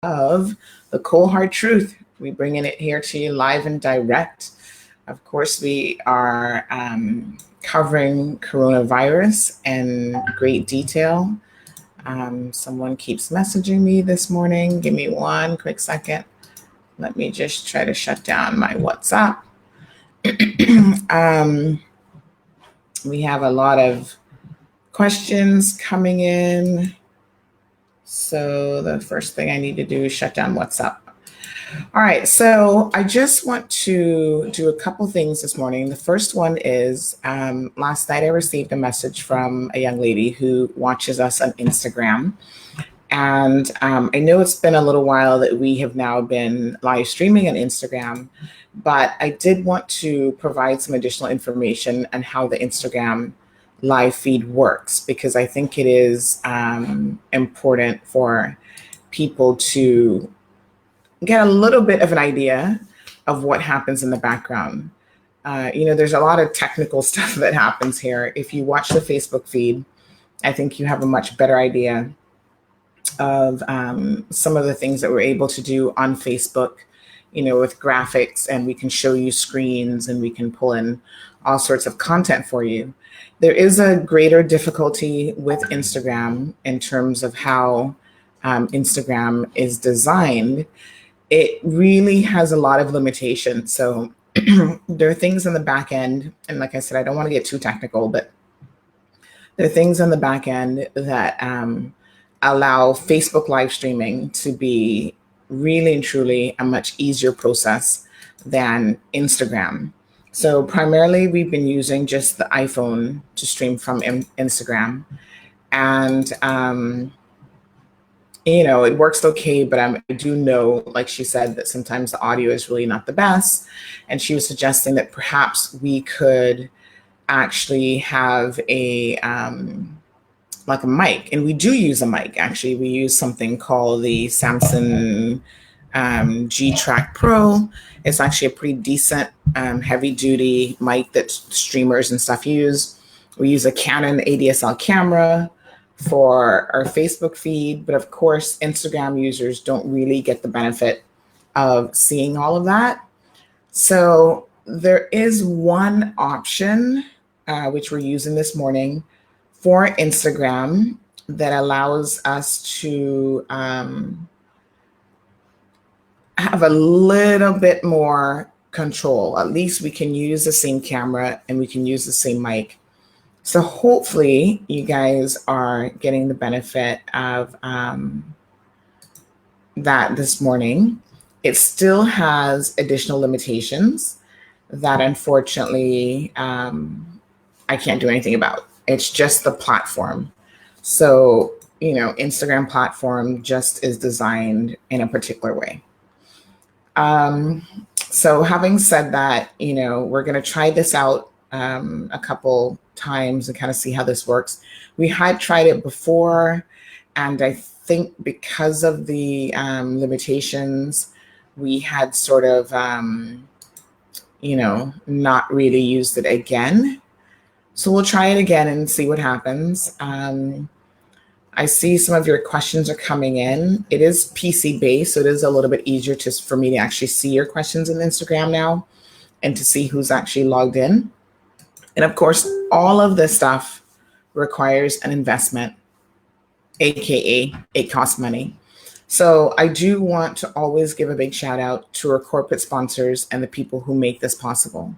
Of the cold hard truth. We bringing it here to you live and direct. Of course, we are covering coronavirus in great detail. Someone keeps messaging me this morning. Give me one quick second. Let me just try to shut down my WhatsApp. We have a lot of questions coming in. So the first thing I need to do is shut down WhatsApp. All right, so I just want to do a couple things this morning. The first one is last night I received a message from a young lady who watches us on Instagram. And I know it's been a little while that we have now been live streaming on Instagram, but I did want to provide some additional information on how the Instagram live feed works, because I think it is important for people to get a little bit of an idea of what happens in the background. There's a lot of technical stuff that happens here. If you watch the Facebook feed, I think you have a much better idea of some of the things that we're able to do on Facebook, with graphics, and we can show you screens and we can pull in all sorts of content for you. There is a greater difficulty with Instagram in terms of how Instagram is designed. It really has a lot of limitations. So there are things in the back end, and like I said, I don't want to get too technical, but there are things in the back end that allow Facebook live streaming to be really and truly a much easier process than Instagram. So primarily we've been using just the iPhone to stream from Instagram. And, it works okay, but I do know, like she said, that sometimes the audio is really not the best. And she was suggesting that perhaps we could actually have a mic. And we do use a mic, actually. We use something called the Samsung G-Track Pro. It's actually a pretty decent heavy duty mic that streamers and stuff use. We use a Canon ADSL camera for our Facebook feed, but of course, Instagram users don't really get the benefit of seeing all of that. So there is one option, which we're using this morning for Instagram, that allows us to have a little bit more control. At least we can use the same camera and we can use the same mic. So hopefully you guys are getting the benefit of that this morning. It still has additional limitations that unfortunately I can't do anything about. It's just the platform. So, Instagram platform just is designed in a particular way. So having said that, we're going to try this out a couple times and kind of see how this works. We had tried it before, and I think because of the limitations, we had sort of, not really used it again. So we'll try it again and see what happens. I see some of your questions are coming in. It is PC based, so it is a little bit easier for me to actually see your questions on Instagram now and to see who's actually logged in. And of course, all of this stuff requires an investment, AKA it costs money. So I do want to always give a big shout out to our corporate sponsors and the people who make this possible.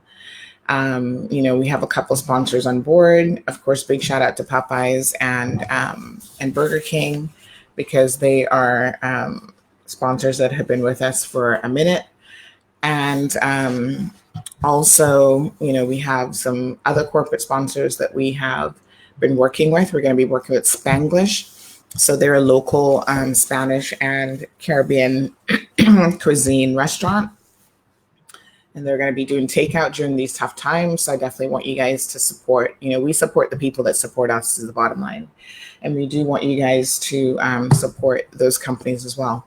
We have a couple sponsors on board. Of course, big shout out to Popeyes and Burger King, because they are sponsors that have been with us for a minute. And also, we have some other corporate sponsors that we have been working with. We're going to be working with Spanglish. So they're a local Spanish and Caribbean cuisine restaurant. And they're going to be doing takeout during these tough times. So I definitely want you guys to support. We support the people that support us, is the bottom line. And we do want you guys to support those companies as well.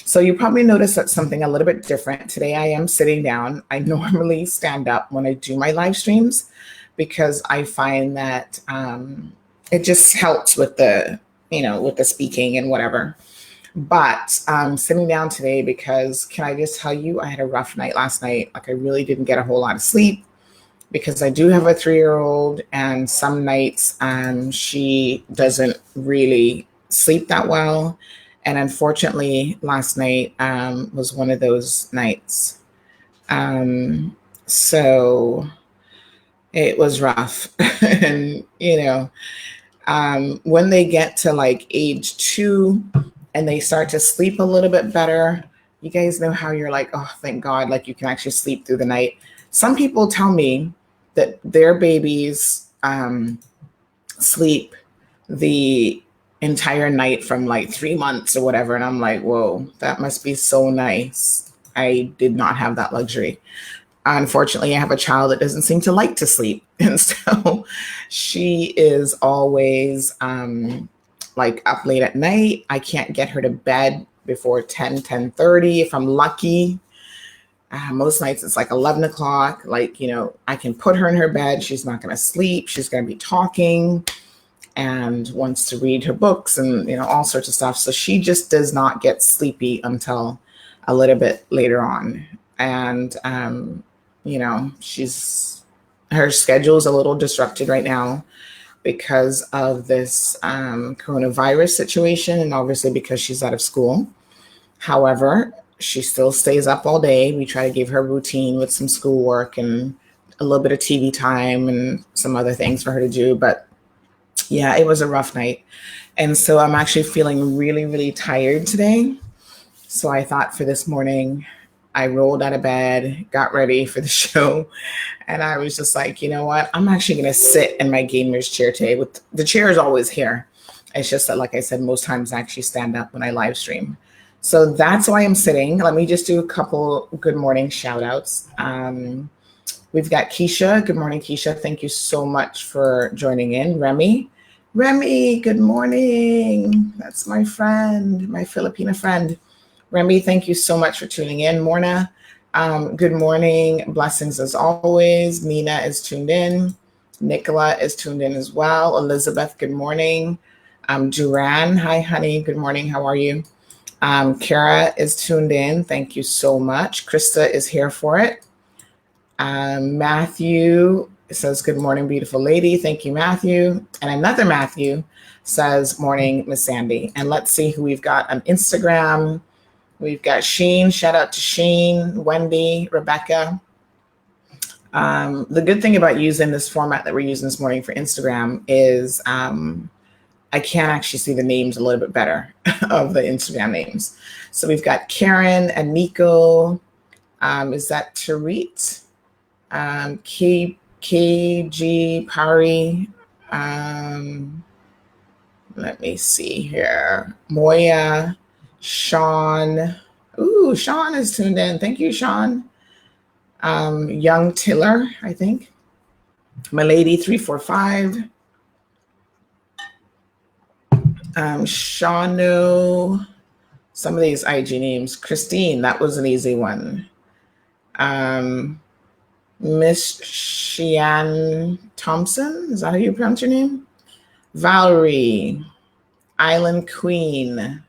So you probably noticed that's something a little bit different. Today I am sitting down. I normally stand up when I do my live streams, because I find that it just helps with the, with the speaking and whatever. But sitting down today because can I just tell you, I had a rough night last night. Like I really didn't get a whole lot of sleep because I do have a 3-year-old, and some nights she doesn't really sleep that well. And unfortunately, last night was one of those nights. So it was rough. And, when they get to like age 2 and they start to sleep a little bit better, you guys know how you're like, oh, thank God, like you can actually sleep through the night. Some people tell me that their babies sleep the entire night from like 3 months or whatever. And I'm like, whoa, that must be so nice. I did not have that luxury. Unfortunately, I have a child that doesn't seem to like to sleep. And so she is always like up late at night. I can't get her to bed before 10:30 if I'm lucky. Most nights it's like 11 o'clock. Like, I can put her in her bed. She's not going to sleep. She's going to be talking and wants to read her books and, all sorts of stuff. So she just does not get sleepy until a little bit later on. And, her schedule is a little disrupted right now because of this coronavirus situation, and obviously because she's out of school. However, she still stays up all day. We try to give her a routine with some schoolwork and a little bit of TV time and some other things for her to do. But yeah, it was a rough night. And so I'm actually feeling really, really tired today. So I thought for this morning, I rolled out of bed, got ready for the show, and I was just like, you know what? I'm actually going to sit in my gamer's chair today. With the chair is always here. It's just that, like I said, most times I actually stand up when I live stream. So that's why I'm sitting. Let me just do a couple good morning shout outs. We've got Keisha. Good morning, Keisha. Thank you so much for joining in. Remy, good morning. That's my friend, my Filipina friend. Remy, thank you so much for tuning in. Morna, good morning. Blessings as always. Nina is tuned in. Nicola is tuned in as well. Elizabeth, good morning. Duran, hi, honey. Good morning. How are you? Kara is tuned in. Thank you so much. Krista is here for it. Matthew says, good morning, beautiful lady. Thank you, Matthew. And another Matthew says, morning, Miss Sandy. And let's see who we've got on Instagram. We've got Sheen. Shout out to Sheen, Wendy, Rebecca. The good thing about using this format that we're using this morning for Instagram is I can actually see the names a little bit better of the Instagram names. So we've got Karen and Nico. Is that Tarit? KG Pari. Let me see here. Moya, Sean. Ooh, Sean is tuned in. Thank you, Sean. Young Tiller, I think. Milady 345. Shano. Some of these IG names. Christine, that was an easy one. Miss Shian Thompson, is that how you pronounce your name? Valerie, Island Queen.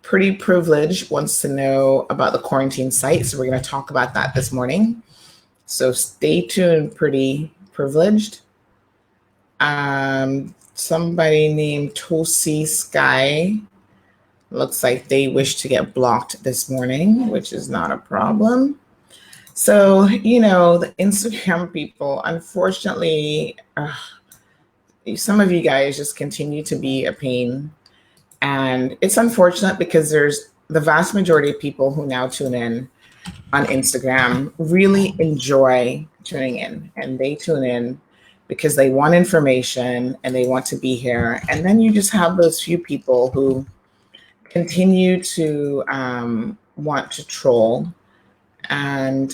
Pretty Privileged wants to know about the quarantine site, so we're going to talk about that this morning. So stay tuned, Pretty Privileged. Somebody named Tosi Sky. Looks like they wish to get blocked this morning, which is not a problem. So, the Instagram people, unfortunately, some of you guys just continue to be a pain. And it's unfortunate because there's the vast majority of people who now tune in on Instagram really enjoy tuning in. And they tune in because they want information and they want to be here. And then you just have those few people who continue to want to troll. And,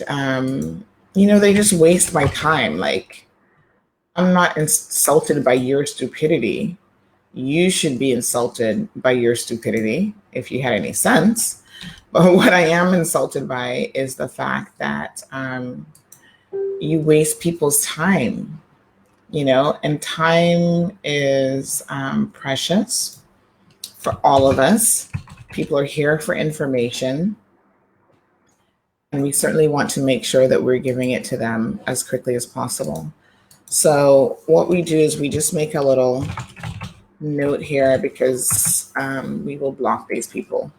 they just waste my time. Like, I'm not insulted by your stupidity. You should be insulted by your stupidity if you had any sense. But what I am insulted by is the fact that you waste people's time, and time is precious. for all of us. People are here for information. And we certainly want to make sure that we're giving it to them as quickly as possible. So what we do is we just make a little note here because we will block these people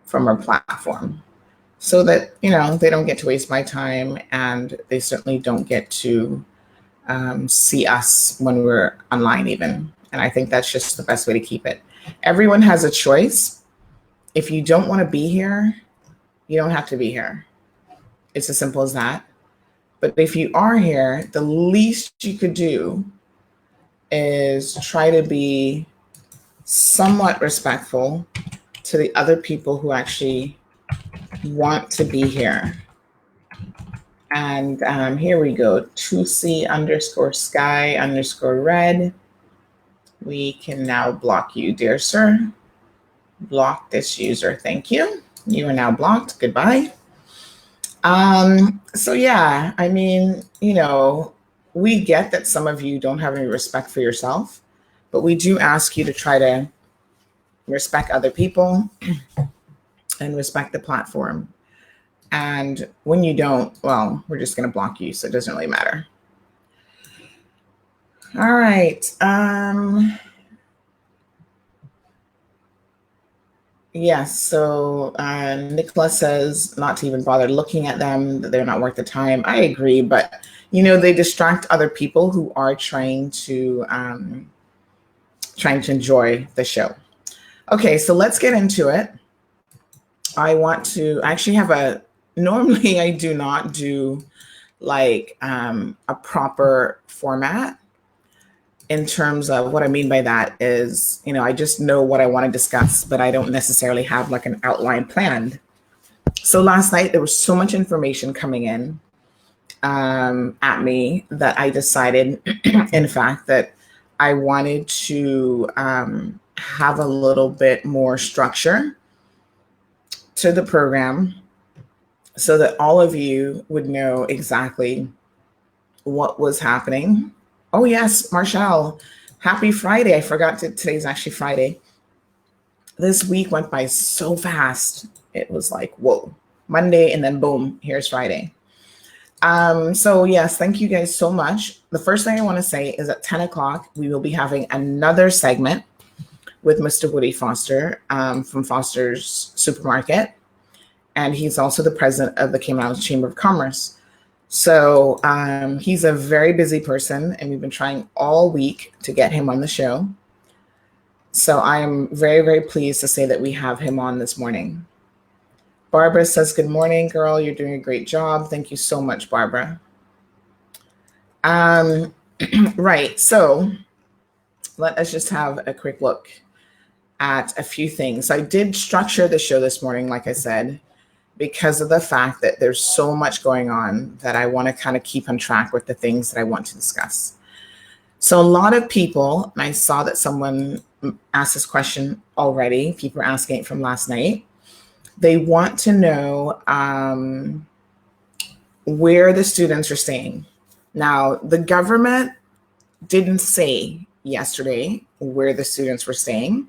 from our platform so that, you know, they don't get to waste my time, and they certainly don't get to see us when we're online even. And I think that's just the best way to keep it. Everyone has a choice. If you don't want to be here, you don't have to be here. It's as simple as that. But if you are here, the least you could do is try to be somewhat respectful to the other people who actually want to be here. And here we go, 2C_sky_red. We can now block you, dear sir. Block this user. Thank you. You are now blocked. Goodbye. So yeah, I mean, you know, we get that some of you don't have any respect for yourself, but we do ask you to try to respect other people and respect the platform. And when you don't, well, we're just going to block you, so it doesn't really matter. All right. Yes, so Nicholas says not to even bother looking at them, that they're not worth the time. I agree, but you know, they distract other people who are trying to enjoy the show. Okay, so let's get into it. I actually have normally I do not do like a proper format. In terms of what I mean by that is, you know, I just know what I want to discuss, but I don't necessarily have like an outline planned. So last night there was so much information coming in at me that I decided, in fact, that I wanted to have a little bit more structure to the program so that all of you would know exactly what was happening. Oh, yes, Marshall, happy Friday. I forgot today's actually Friday. This week went by so fast. It was like, whoa, Monday, and then boom, here's Friday. So yes, thank you guys so much. The first thing I want to say is at 10 o'clock, we will be having another segment with Mr. Woody Foster from Foster's Supermarket. And he's also the president of the Cayman Islands Chamber of Commerce. So he's a very busy person, and we've been trying all week to get him on the show. So I am very, very pleased to say that we have him on this morning. Barbara says, good morning, girl. You're doing a great job. Thank you so much, Barbara. Right. So let us just have a quick look at a few things. I did structure the show this morning, like I said, because of the fact that there's so much going on that I want to kind of keep on track with the things that I want to discuss. So a lot of people, and I saw that someone asked this question already, people are asking it from last night. They want to know where the students are staying. Now, the government didn't say yesterday where the students were staying.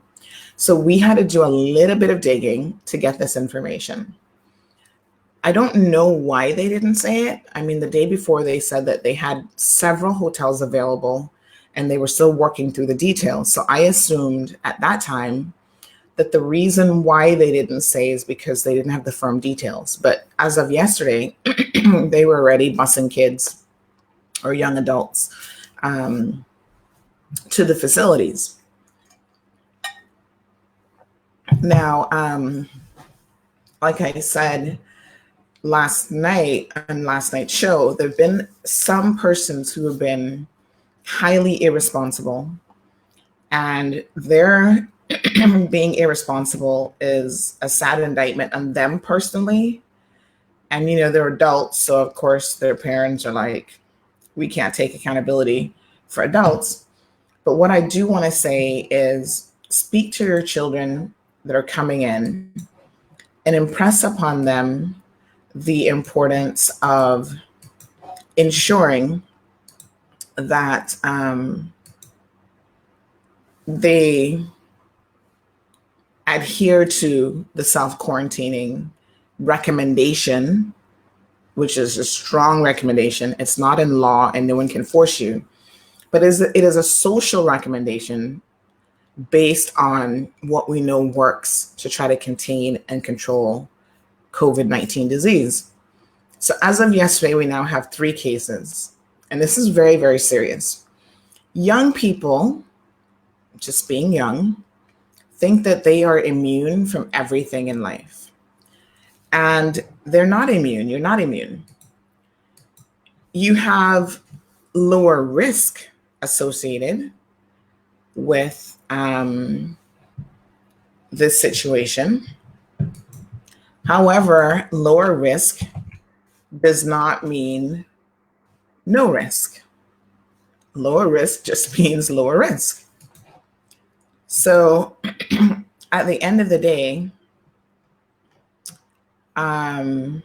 So we had to do a little bit of digging to get this information. I don't know why they didn't say it. I mean, the day before they said that they had several hotels available and they were still working through the details. So I assumed at that time that the reason why they didn't say is because they didn't have the firm details. But as of yesterday, they were already busing kids or young adults to the facilities. Now, like I said, last night on last night's show, there have been some persons who have been highly irresponsible, and their being irresponsible is a sad indictment on them personally. And, you know, they're adults, so of course their parents are like, we can't take accountability for adults. But what I do want to say is speak to your children that are coming in and impress upon them the importance of ensuring that they adhere to the self-quarantining recommendation, which is a strong recommendation. It's not in law and no one can force you, but it is a social recommendation based on what we know works to try to contain and control COVID-19 disease. So as of yesterday, we now have 3 cases, and this is very, very serious. Young people, just being young, think that they are immune from everything in life. And they're not immune. You're not immune. You have lower risk associated with this situation. However, lower risk does not mean no risk. Lower risk just means lower risk. So at the end of the day, let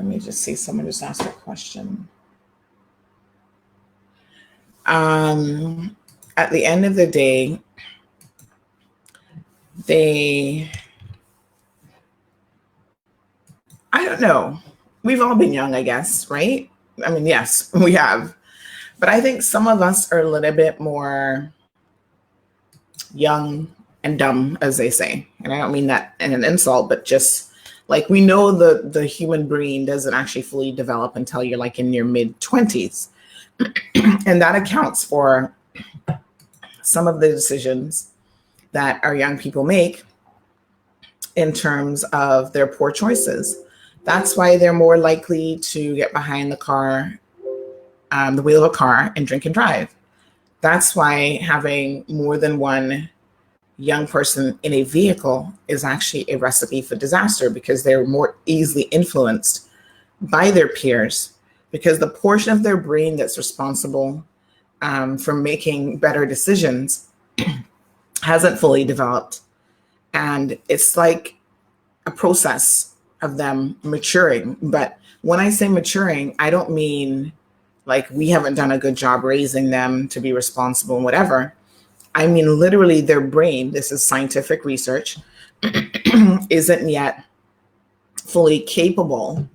me just see, someone just asked a question. At the end of the day, I don't know. We've all been young, I guess, right? I mean, yes, we have. But I think some of us are a little bit more young and dumb, as they say. And I don't mean that in an insult, but just like we know the human brain doesn't actually fully develop until you're like in your mid-20s. And that accounts for some of the decisions that our young people make in terms of their poor choices. That's why they're more likely to get behind the wheel of a car and drink and drive. That's why having more than one young person in a vehicle is actually a recipe for disaster, because they're more easily influenced by their peers, because the portion of their brain that's responsible for making better decisions hasn't fully developed. And it's like a process of them maturing. But when I say maturing, I don't mean like we haven't done a good job raising them to be responsible and whatever. I mean, literally their brain, this is scientific research, isn't yet fully capable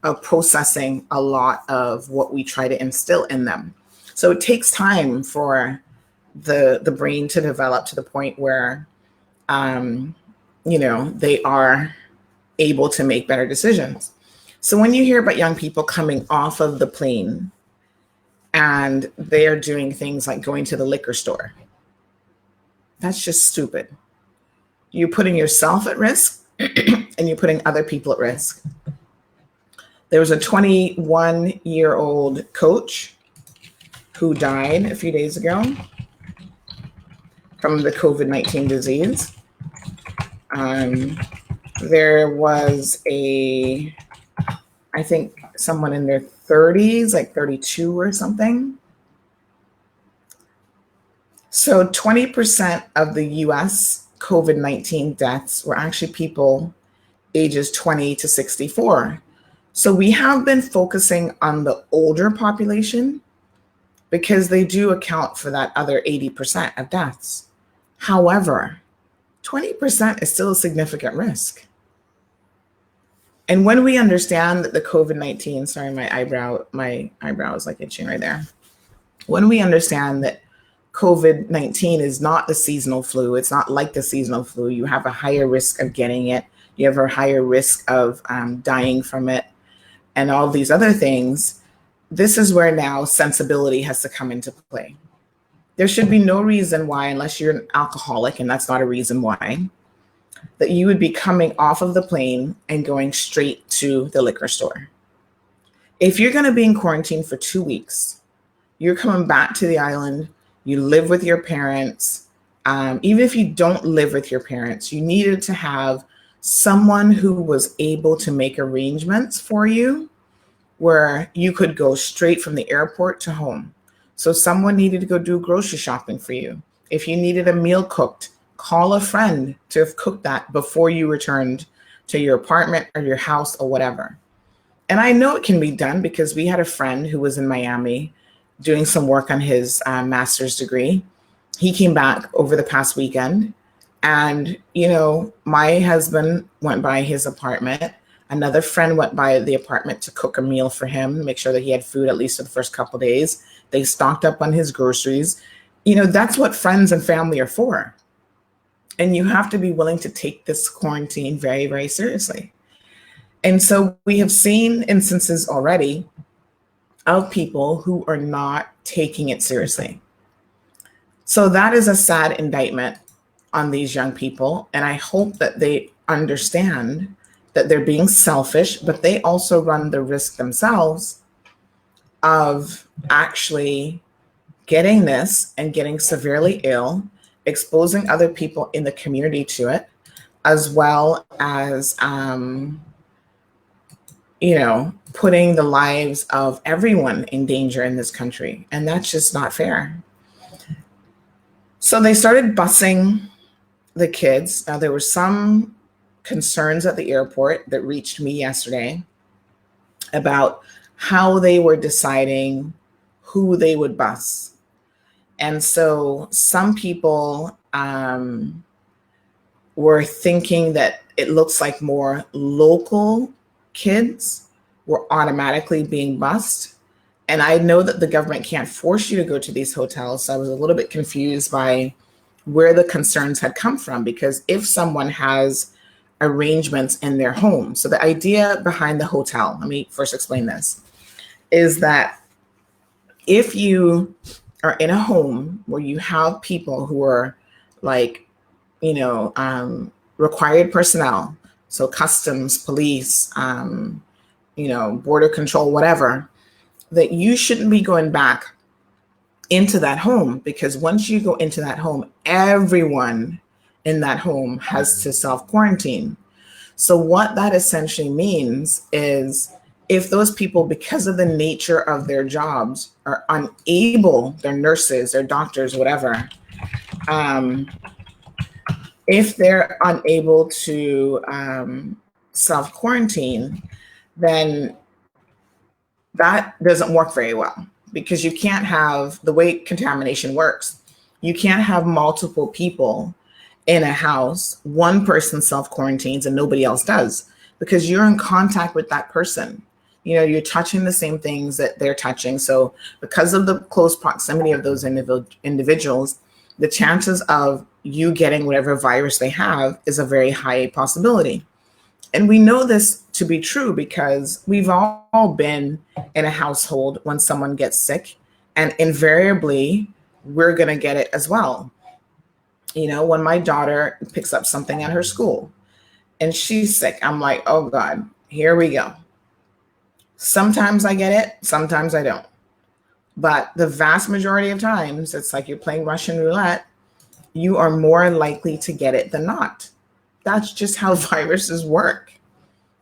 of processing a lot of what we try to instill in them. So it takes time for the brain to develop to the point where, they are able to make better decisions. So when you hear about young people coming off of the plane and they're doing things like going to the liquor store, that's just stupid. You're putting yourself at risk and you're putting other people at risk. There was a 21-year-old coach who died a few days ago from the COVID-19 disease. There was I think someone in their 30s, like 32 or something. So 20% of the US COVID-19 deaths were actually people ages 20 to 64. So we have been focusing on the older population because they do account for that other 80% of deaths. However, 20% is still a significant risk. And when we understand that the COVID-19, sorry, my eyebrow is like itching right there. When we understand that COVID-19 is not the seasonal flu, it's not like the seasonal flu, you have a higher risk of getting it, you have a higher risk of dying from it, and all these other things, this is where now sensibility has to come into play. There should be no reason why, unless you're an alcoholic, and that's not a reason why, that you would be coming off of the plane and going straight to the liquor store. If you're going to be in quarantine for 2 weeks, you're coming back to the island, you live with your parents. Even if you don't live with your parents, you needed to have someone who was able to make arrangements for you where you could go straight from the airport to home. So someone needed to go do grocery shopping for you. If you needed a meal cooked, call a friend to have cooked that before you returned to your apartment or your house or whatever. And I know it can be done because we had a friend who was in Miami doing some work on his master's degree. He came back over the past weekend, and, my husband went by his apartment. Another friend went by the apartment to cook a meal for him, make sure that he had food at least for the first couple of days. They stocked up on his groceries. That's what friends and family are for. And you have to be willing to take this quarantine very, very seriously. And so we have seen instances already of people who are not taking it seriously. So that is a sad indictment on these young people. And I hope that they understand that they're being selfish, but they also run the risk themselves of actually getting this and getting severely ill, exposing other people in the community to it, as well as, putting the lives of everyone in danger in this country. And that's just not fair. So they started busing the kids. Now, there were some concerns at the airport that reached me yesterday about how they were deciding who they would bus. And so some people were thinking that it looks like more local kids were automatically being bused. And I know that the government can't force you to go to these hotels. So I was a little bit confused by where the concerns had come from, because if someone has arrangements in their home. So the idea behind the hotel, let me first explain this, is that if you are in a home where you have people who are like, required personnel, so customs, police, border control, whatever, that you shouldn't be going back into that home, because once you go into that home, everyone in that home has to self-quarantine. So what that essentially means is if those people, because of the nature of their jobs, are unable, they're nurses, they're doctors, whatever, if they're unable to self-quarantine, then that doesn't work very well, because you can't have, the way contamination works, you can't have multiple people in a house, one person self-quarantines and nobody else does, because you're in contact with that person. You're touching the same things that they're touching. So because of the close proximity of those individuals, the chances of you getting whatever virus they have is a very high possibility. And we know this to be true because we've all been in a household when someone gets sick, and invariably we're going to get it as well. When my daughter picks up something at her school and she's sick, I'm like, oh God, here we go. Sometimes I get it, sometimes I don't. But the vast majority of times, it's like you're playing Russian roulette. You are more likely to get it than not. That's just how viruses work.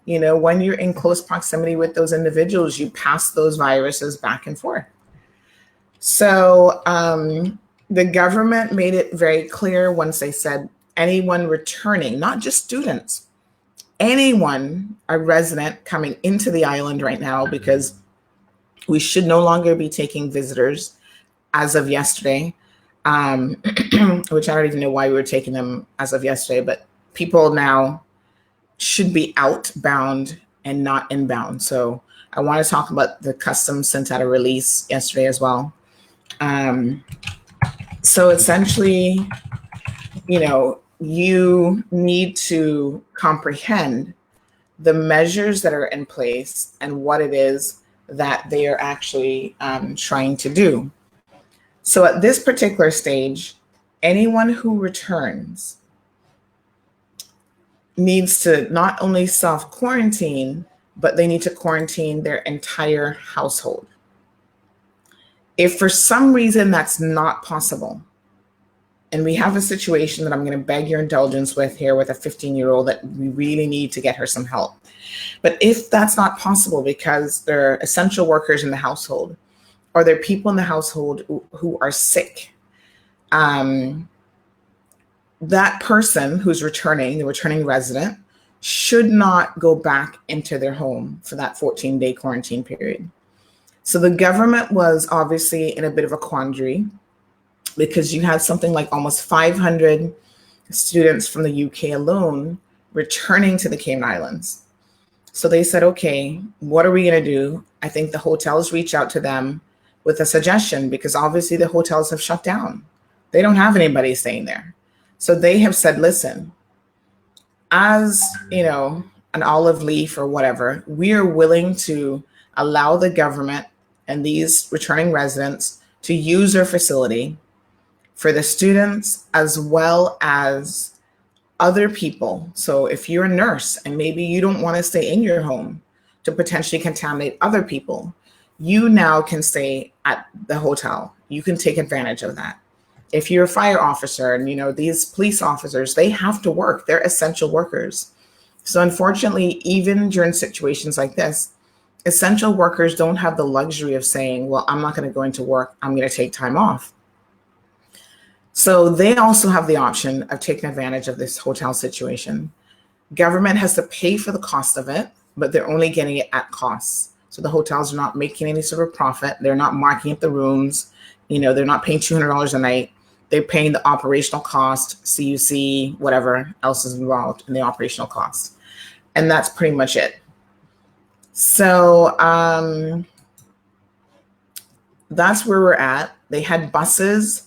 When you're in close proximity with those individuals, you pass those viruses back and forth. So the government made it very clear once they said anyone returning, not just students, anyone, a resident coming into the island right now, because we should no longer be taking visitors as of yesterday, which I don't even know why we were taking them as of yesterday, but people now should be outbound and not inbound. So I want to talk about the customs sent out a release yesterday as well. So essentially, you need to comprehend the measures that are in place and what it is that they are actually trying to do. So at this particular stage, anyone who returns needs to not only self-quarantine, but they need to quarantine their entire household. If for some reason that's not possible, and we have a situation that I'm going to beg your indulgence with here with a 15-year-old that we really need to get her some help. But if that's not possible because there are essential workers in the household, or there are people in the household who are sick, that person who's returning, the returning resident, should not go back into their home for that 14-day quarantine period. So the government was obviously in a bit of a quandary because you had something like almost 500 students from the UK alone returning to the Cayman Islands. So they said, okay, what are we going to do? I think the hotels reach out to them with a suggestion because obviously the hotels have shut down. They don't have anybody staying there. So they have said, listen, as an olive leaf or whatever, we are willing to allow the government and these returning residents to use their facility for the students as well as other people. So if you're a nurse and maybe you don't want to stay in your home to potentially contaminate other people, you now can stay at the hotel. You can take advantage of that. If you're a fire officer and these police officers, they have to work. They're essential workers. So unfortunately, even during situations like this, essential workers don't have the luxury of saying, well, I'm not going to go into work. I'm going to take time off. So they also have the option of taking advantage of this hotel situation. Government has to pay for the cost of it, but they're only getting it at cost. So the hotels are not making any sort of profit. They're not marking up the rooms. They're not paying $200 a night. They're paying the operational cost, CUC, whatever else is involved in the operational cost. And that's pretty much it. So that's where we're at. They had buses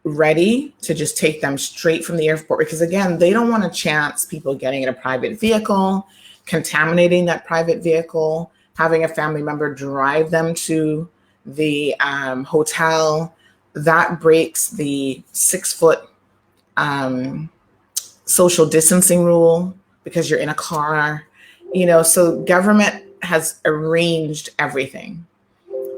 ready to just take them straight from the airport because, again, they don't want to chance people getting in a private vehicle, contaminating that private vehicle, having a family member drive them to the hotel. That breaks the 6-foot social distancing rule because you're in a car. So government has arranged everything.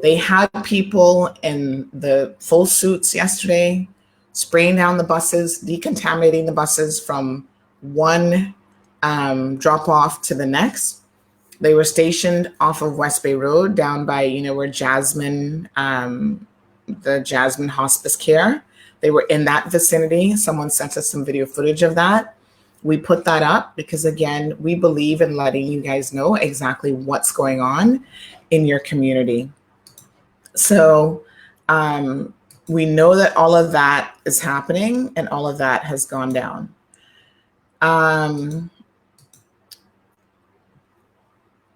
They had people in the full suits yesterday, spraying down the buses, decontaminating the buses from one drop off to the next. They were stationed off of West Bay Road down by, where Jasmine, the Jasmine Hospice Care. They were in that vicinity. Someone sent us some video footage of that. We put that up because, again, we believe in letting you guys know exactly what's going on in your community. So we know that all of that is happening and all of that has gone down.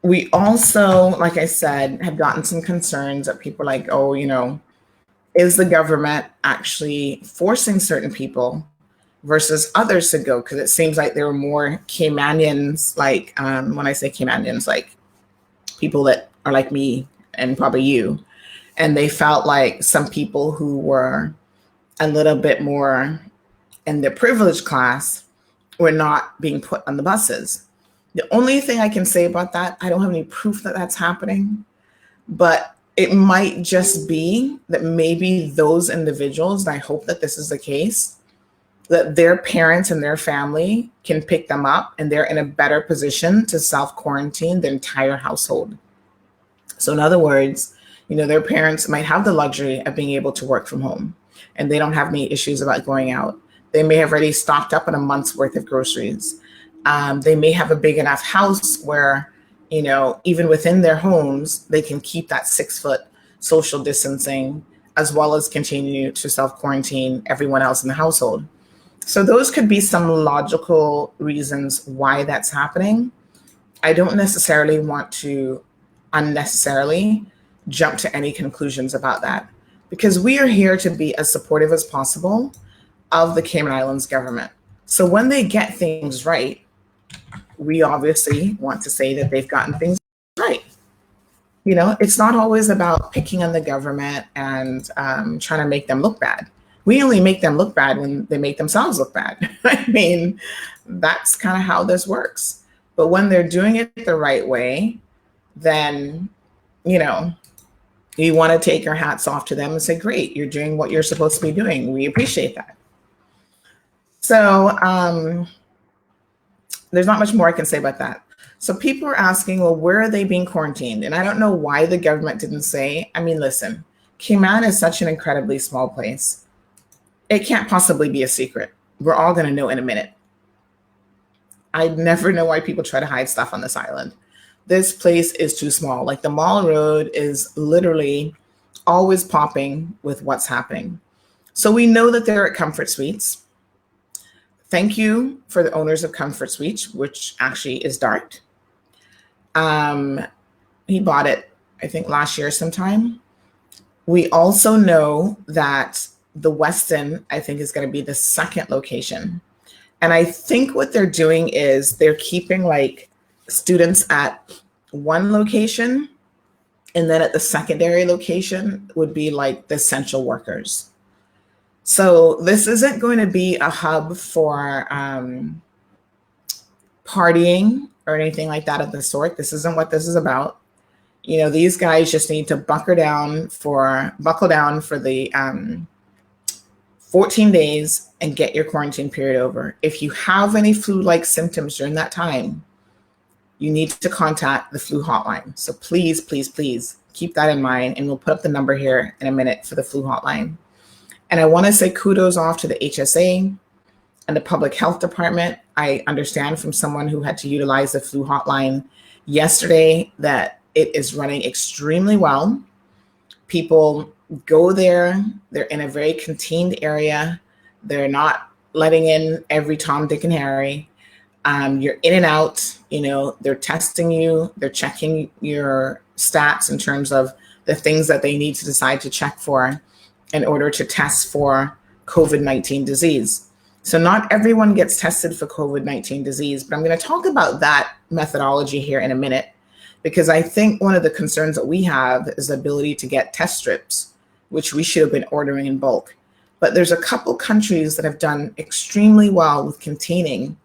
We also, like I said, have gotten some concerns that people are like, oh, is the government actually forcing certain people versus others to go? Because it seems like there were more Caymanians, like when I say Caymanians, like people that are like me and probably you. And they felt like some people who were a little bit more in the privileged class were not being put on the buses. The only thing I can say about that, I don't have any proof that that's happening, but it might just be that maybe those individuals, and I hope that this is the case, that their parents and their family can pick them up and they're in a better position to self-quarantine the entire household. So in other words, their parents might have the luxury of being able to work from home and they don't have any issues about going out. They may have already stocked up on a month's worth of groceries. They may have a big enough house where, even within their homes, they can keep that 6-foot social distancing as well as continue to self-quarantine everyone else in the household. So those could be some logical reasons why that's happening. I don't necessarily want to unnecessarily jump to any conclusions about that because we are here to be as supportive as possible of the Cayman Islands government. So when they get things right, we obviously want to say that they've gotten things right. It's not always about picking on the government and trying to make them look bad. We only make them look bad when they make themselves look bad. I mean, that's kind of how this works. But when they're doing it the right way, then, you want to take your hats off to them and say, great, you're doing what you're supposed to be doing. We appreciate that. So there's not much more I can say about that. So people are asking, well, where are they being quarantined? And I don't know why the government didn't say. I mean, listen, Cayman is such an incredibly small place. It can't possibly be a secret. We're all going to know in a minute. I never know why people try to hide stuff on this island. this place is too small. Like the Mall Road is literally always popping with what's happening. So we know that they're at Comfort Suites. Thank you for the owners of Comfort Suites, which actually is Dart. He bought it, I think, last year sometime. We also know that the Westin, I think, is going to be the second location. And I think what they're doing is they're keeping like students at one location, and then at the secondary location would be like the essential workers. So this isn't going to be a hub for partying or anything like that of the sort. This isn't what this is about. You know, these guys just need to buckle down for the 14 days and get your quarantine period over. If you have any flu-like symptoms during that time, you need to contact the flu hotline. So please, please, please keep that in mind. And we'll put up the number here in a minute for the flu hotline. And I want to say kudos off to the HSA and the public health department. I understand from someone who had to utilize the flu hotline yesterday that it is running extremely well. People go there. They're in a very contained area. They're not letting in every Tom, Dick, and Harry. You're in and out. You know, they're testing you. They're checking your stats in terms of the things that they need to decide to check for in order to test for COVID-19 disease. So not everyone gets tested for COVID-19 disease, but I'm going to talk about that methodology here in a minute, because I think one of the concerns that we have is the ability to get test strips, which we should have been ordering in bulk. But there's a couple countries that have done extremely well with containing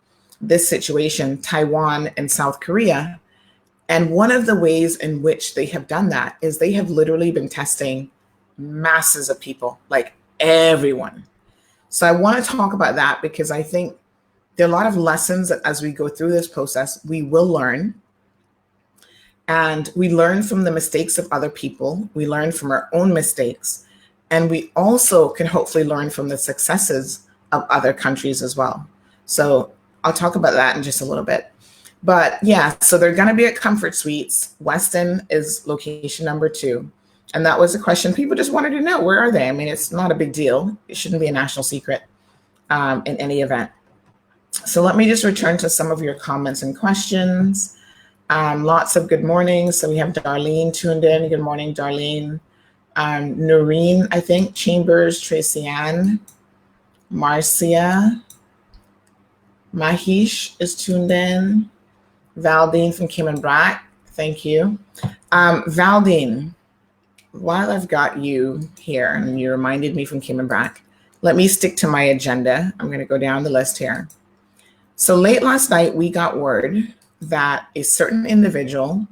this situation, Taiwan and South Korea. And one of the ways in which they have done that is they have literally been testing masses of people, like everyone. So I want to talk about that because I think there are a lot of lessons that as we go through this process, we will learn. And we learn from the mistakes of other people. We learn from our own mistakes. And we also can hopefully learn from the successes of other countries as well. So I'll talk about that in just a little bit. But yeah, so they're going to be at Comfort Suites. Westin is location number 2. And that was a question people just wanted to know. Where are they? I mean, it's not a big deal. It shouldn't be a national secret in any event. So let me just return to some of your comments and questions. Lots of good mornings. So we have Darlene tuned in. Good morning, Darlene. Noreen, I think, Chambers, Tracy Ann, Marcia, Mahish is tuned in. Valdine from Cayman Brac, thank you. Valdine, while I've got you here and you reminded me from Cayman Brac, let me stick to my agenda. I'm going to go down the list here. So late last night, we got word that a certain individual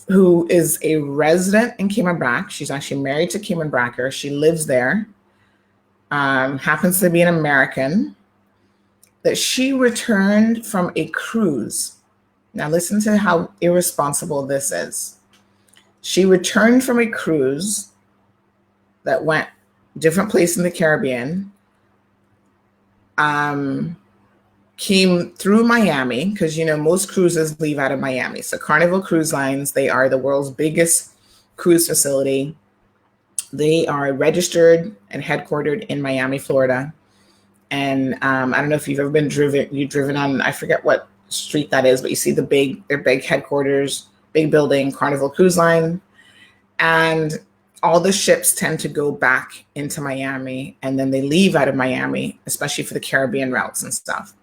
who is a resident in Cayman Brac, she's actually married to Cayman Bracker, she lives there, happens to be an American, that she returned from a cruise. Now listen to how irresponsible this is. She returned from a cruise that went different place in the Caribbean, came through Miami, because you know most cruises leave out of Miami. So Carnival Cruise Lines, they are the world's biggest cruise facility. They are registered and headquartered in Miami, Florida. And I don't know if you've ever been driven on, I forget what street that is, but you see their big headquarters, big building, Carnival Cruise Line. And all the ships tend to go back into Miami, and then they leave out of Miami, especially for the Caribbean routes and stuff.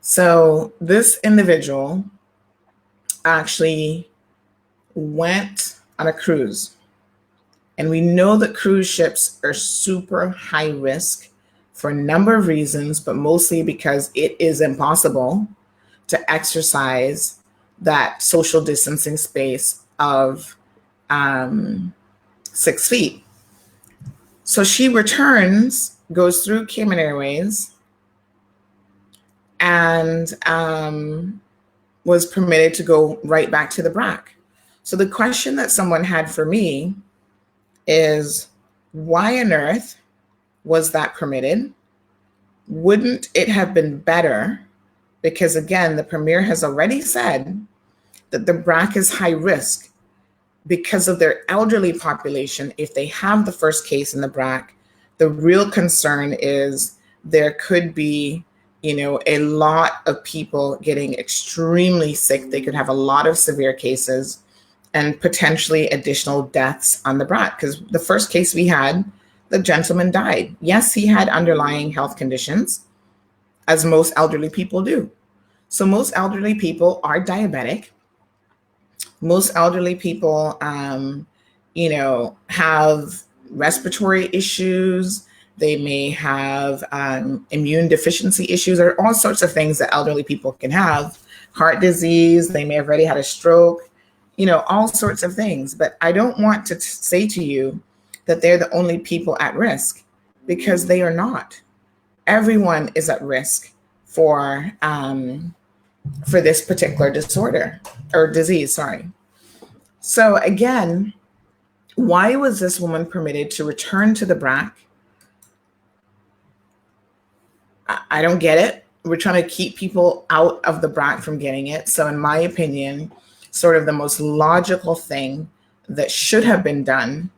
So this individual actually went on a cruise. And we know that cruise ships are super high risk for a number of reasons, but mostly because it is impossible to exercise that social distancing space of 6 feet. So she returns, goes through Cayman Airways, and was permitted to go right back to the Brac. So the question that someone had for me is, why on earth was that permitted? Wouldn't it have been better? Because again, the Premier has already said that the Brac is high risk because of their elderly population. If they have the first case in the Brac, the real concern is there could be, a lot of people getting extremely sick. They could have a lot of severe cases and potentially additional deaths on the Brac, because the first case we had, the gentleman died. Yes, he had underlying health conditions, as most elderly people do. So most elderly people are diabetic. Most elderly people, have respiratory issues. They may have immune deficiency issues, or all sorts of things that elderly people can have. Heart disease, they may have already had a stroke, all sorts of things. But I don't want to say to you that they're the only people at risk, because they are not. Everyone is at risk for this particular disorder or disease, sorry. So again, why was this woman permitted to return to the Brac? I don't get it. We're trying to keep people out of the Brac from getting it. So in my opinion, sort of the most logical thing that should have been done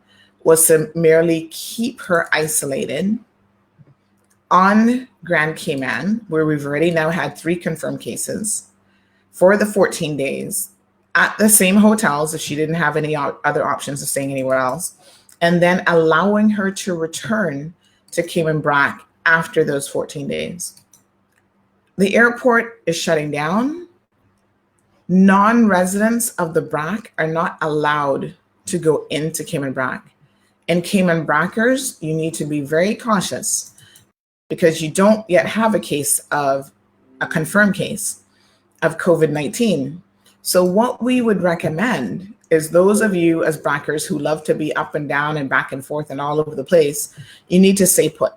was to merely keep her isolated on Grand Cayman, where we've already now had 3 confirmed cases, for the 14 days at the same hotels if she didn't have any other options of staying anywhere else, and then allowing her to return to Cayman Brac after those 14 days. The airport is shutting down. Non-residents of the Brac are not allowed to go into Cayman Brac. And Cayman Brackers, you need to be very cautious, because you don't yet have a confirmed case of COVID-19. So what we would recommend is, those of you as Brackers who love to be up and down and back and forth and all over the place, you need to stay put.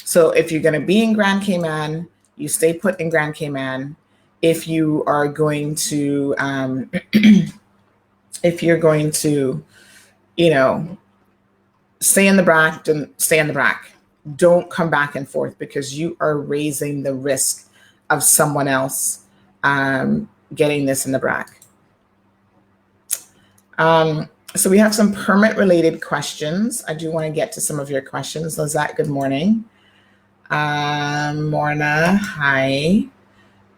So if you're going to be in Grand Cayman, you stay put in Grand Cayman. If you are going to, stay in the Brac, then stay in the Brac. Don't come back and forth, because you are raising the risk of someone else getting this in the Brac. So we have some permit-related questions. I do want to get to some of your questions. Lizette, good morning. Morna, hi.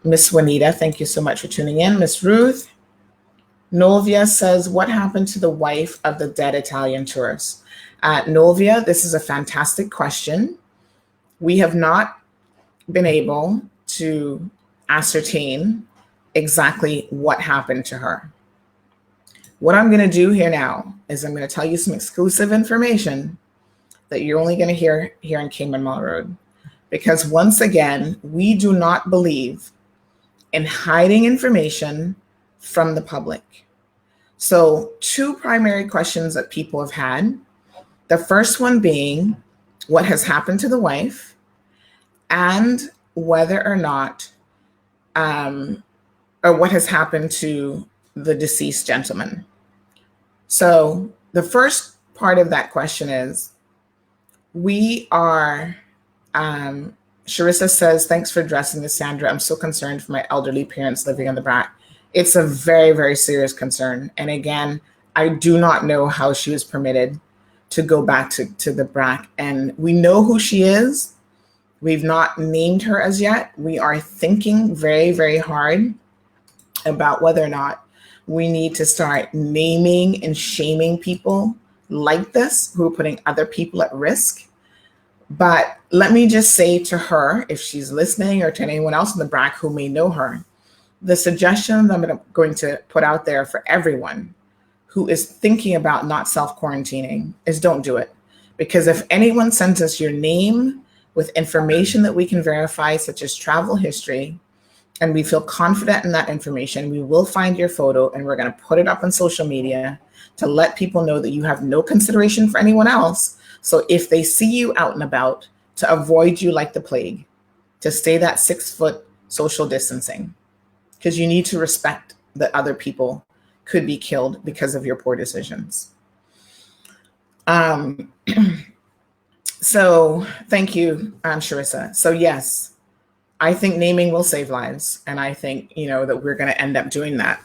Miss Juanita, thank you so much for tuning in. Miss Ruth. Novia says, what happened to the wife of the dead Italian tourist? Novia, this is a fantastic question. We have not been able to ascertain exactly what happened to her. What I'm going to do here now is I'm going to tell you some exclusive information that you're only going to hear here in Cayman Mall Road. Because once again, we do not believe in hiding information from the public. So 2 primary questions that people have had. The first one being, what has happened to the wife, and whether or not, or what has happened to the deceased gentleman. So the first part of that question is, we are, Sharissa says, thanks for addressing this, Sandra. I'm so concerned for my elderly parents living on the Brac. It's a very, very serious concern. And again, I do not know how she was permitted to go back to the Brac. And we know who she is. We've not named her as yet. We are thinking very, very hard about whether or not we need to start naming and shaming people like this who are putting other people at risk. But let me just say to her, if she's listening, or to anyone else in the Brac who may know her, the suggestion that I'm going to put out there for everyone who is thinking about not self-quarantining is, don't do it. Because if anyone sends us your name with information that we can verify, such as travel history, and we feel confident in that information, we will find your photo and we're going to put it up on social media to let people know that you have no consideration for anyone else. So if they see you out and about, to avoid you like the plague, to stay that 6-foot social distancing, because you need to respect that other people could be killed because of your poor decisions. So thank you, Sharissa. So yes, I think naming will save lives. And I think, that we're going to end up doing that.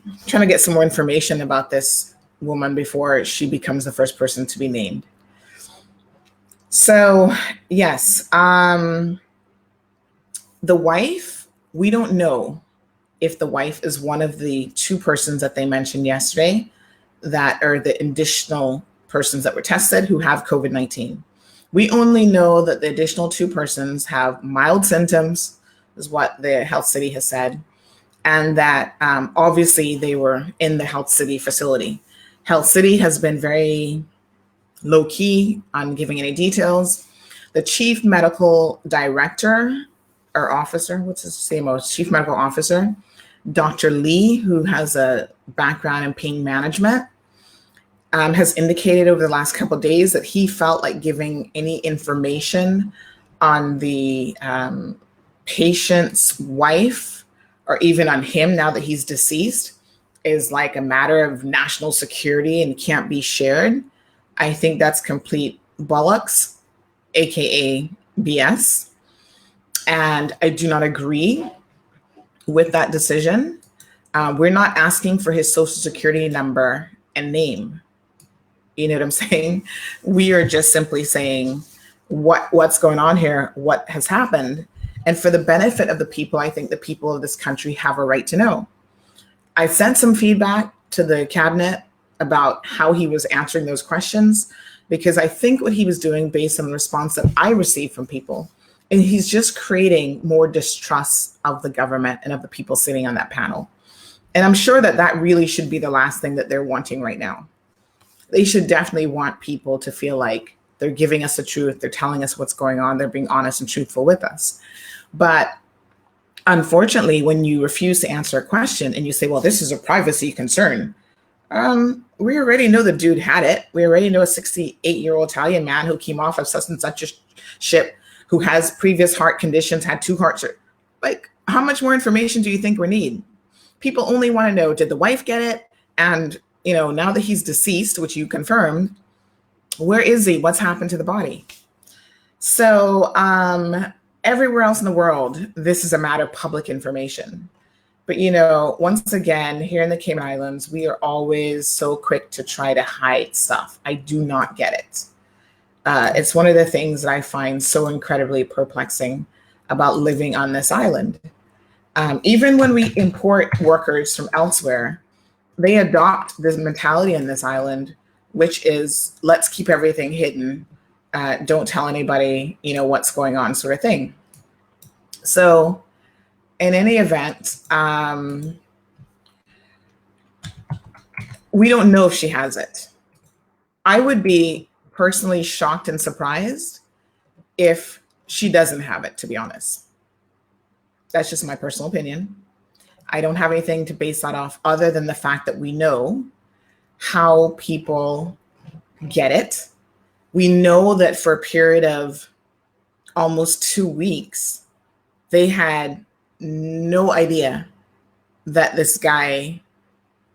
I'm trying to get some more information about this woman before she becomes the first person to be named. So, yes, the wife, we don't know if the wife is one of the two persons that they mentioned yesterday that are the additional persons that were tested who have COVID-19. We only know that the additional two persons have mild symptoms, is what the Health City has said, and that obviously they were in the Health City facility. Health City has been very low key on giving any details. The chief medical director or officer, what's his name? Chief medical officer, Dr. Lee, who has a background in pain management, has indicated over the last couple of days that he felt like giving any information on the patient's wife or even on him now that he's deceased is like a matter of national security and can't be shared. I think that's complete bollocks, aka BS. And I do not agree with that decision. We're not asking for his social security number and name. You know what I'm saying? We are just simply saying what's going on here, what has happened. And for the benefit of the people, I think the people of this country have a right to know. I sent some feedback to the cabinet about how he was answering those questions, because I think what he was doing based on the response that I received from people, and he's just creating more distrust of the government and of the people sitting on that panel. And I'm sure that that really should be the last thing that they're wanting right now. They should definitely want people to feel like they're giving us the truth. They're telling us what's going on. They're being honest and truthful with us. But unfortunately, when you refuse to answer a question and you say, well, this is a privacy concern, we already know the dude had it. We already know a 68-year-old Italian man who came off of such and such a ship, who has previous heart conditions, had 2 hearts. Like, how much more information do you think we need? People only want to know, did the wife get it? And, now that he's deceased, which you confirmed, where is he? What's happened to the body? So everywhere else in the world, this is a matter of public information. But, once again, here in the Cayman Islands, we are always so quick to try to hide stuff. I do not get it. It's one of the things that I find so incredibly perplexing about living on this island. Even when we import workers from elsewhere, they adopt this mentality in this island, which is let's keep everything hidden. Don't tell anybody, what's going on, sort of thing. So in any event, we don't know if she has it. I would be personally shocked and surprised if she doesn't have it, to be honest. That's just my personal opinion. I don't have anything to base that off other than the fact that we know how people get it. We know that for a period of almost 2 weeks, they had no idea that this guy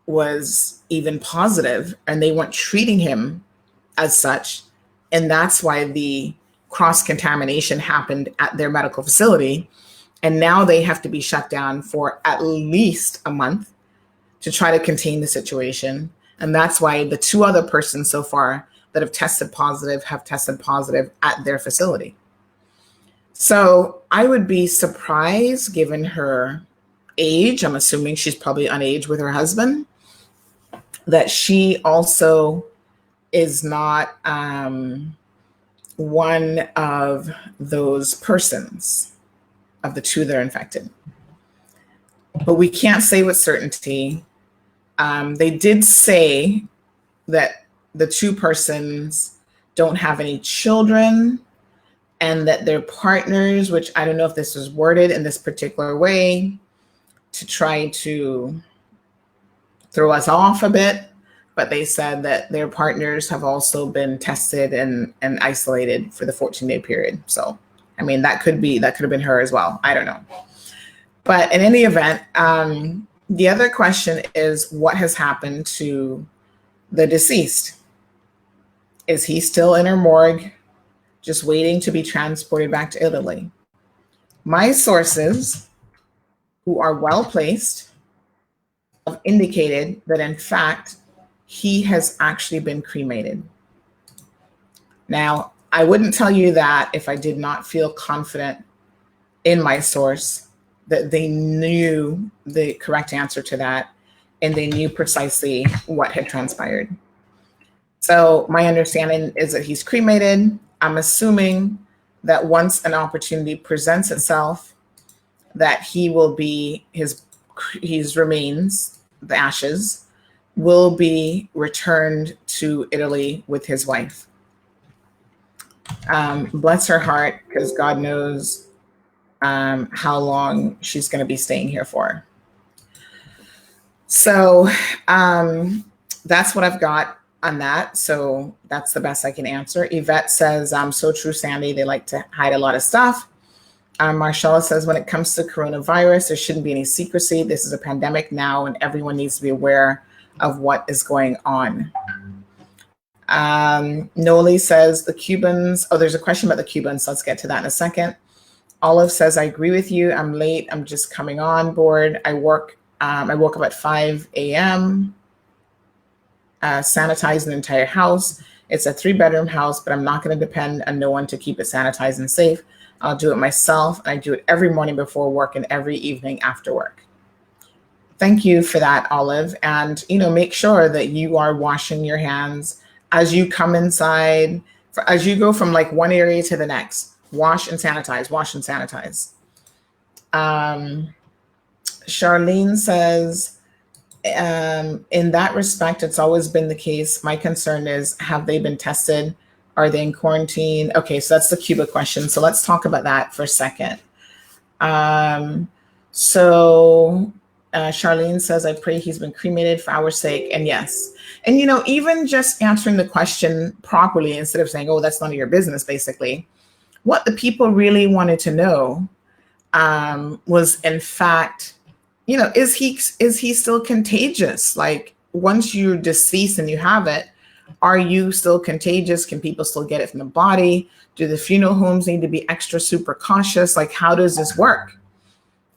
was even positive, and they weren't treating him as such. And that's why the cross-contamination happened at their medical facility. And now they have to be shut down for at least a month to try to contain the situation. And that's why the 2 other persons so far that have tested positive at their facility. So I would be surprised, given her age, I'm assuming she's probably unaged with her husband, that she also is not one of those persons of the 2 that are infected. But we can't say with certainty. They did say that the 2 persons don't have any children, and that their partners, which I don't know if this was worded in this particular way to try to throw us off a bit, but they said that their partners have also been tested and isolated for the 14-day period. So, I mean, that could have been her as well. I don't know. But in any event, the other question is, what has happened to the deceased? Is he still in her morgue, just waiting to be transported back to Italy? My sources, who are well placed, have indicated that in fact he has actually been cremated. Now, I wouldn't tell you that if I did not feel confident in my source that they knew the correct answer to that and they knew precisely what had transpired. So my understanding is that he's cremated. I'm assuming that once an opportunity presents itself, that he will be his remains, the ashes, will be returned to Italy with his wife. Bless her heart, because God knows how long she's going to be staying here for. So that's what I've got on that. So that's the best I can answer. Yvette says, so true, Sandy. They like to hide a lot of stuff. Marcella says, when it comes to coronavirus, there shouldn't be any secrecy. This is a pandemic now, and everyone needs to be aware of what is going on. Noli says, the Cubans, there's a question about the Cubans. So let's get to that in a second. Olive says, I agree with you. I'm late. I'm just coming on board. I woke up at 5 a.m., sanitized the entire house. It's a 3-bedroom house, but I'm not going to depend on no one to keep it sanitized and safe. I'll do it myself. And I do it every morning before work and every evening after work. Thank you for that, Olive. And, make sure that you are washing your hands as you come inside, as you go from like one area to the next. Wash and sanitize, wash and sanitize. Charlene says, in that respect, it's always been the case. My concern is, have they been tested? Are they in quarantine? Okay, so that's the Cuba question. So let's talk about that for a second. Charlene says, I pray he's been cremated for our sake. And yes. And, even just answering the question properly instead of saying, oh, that's none of your business, basically. What the people really wanted to know was, in fact, is he still contagious? Like, once you're deceased and you have it, are you still contagious? Can people still get it from the body? Do the funeral homes need to be extra super cautious? Like, how does this work?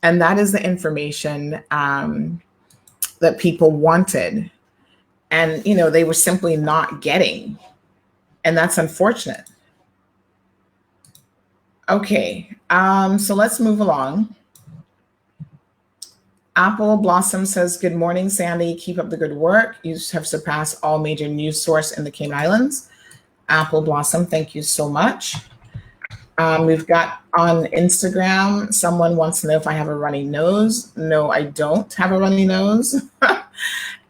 And that is the information that people wanted. And, they were simply not getting. And that's unfortunate. Okay, so let's move along. Apple Blossom says, good morning, Sandy. Keep up the good work. You have surpassed all major news source in the Cayman Islands. Apple Blossom, thank you so much. We've got on Instagram, someone wants to know if I have a runny nose. No, I don't have a runny nose.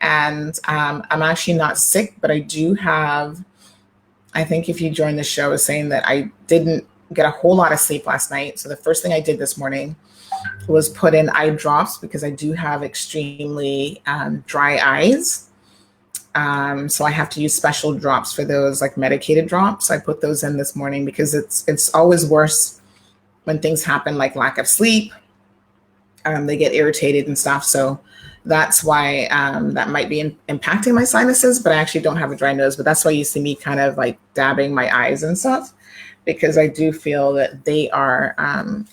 And I'm actually not sick, but I do have, I think if you joined the show, I was saying that I didn't get a whole lot of sleep last night. So the first thing I did this morning was put in eye drops because I do have extremely dry eyes. So I have to use special drops for those, like medicated drops. I put those in this morning because it's always worse when things happen, like lack of sleep. They get irritated and stuff. So that's why that might be impacting my sinuses, but I actually don't have a dry nose. But that's why you see me kind of like dabbing my eyes and stuff, because I do feel that they are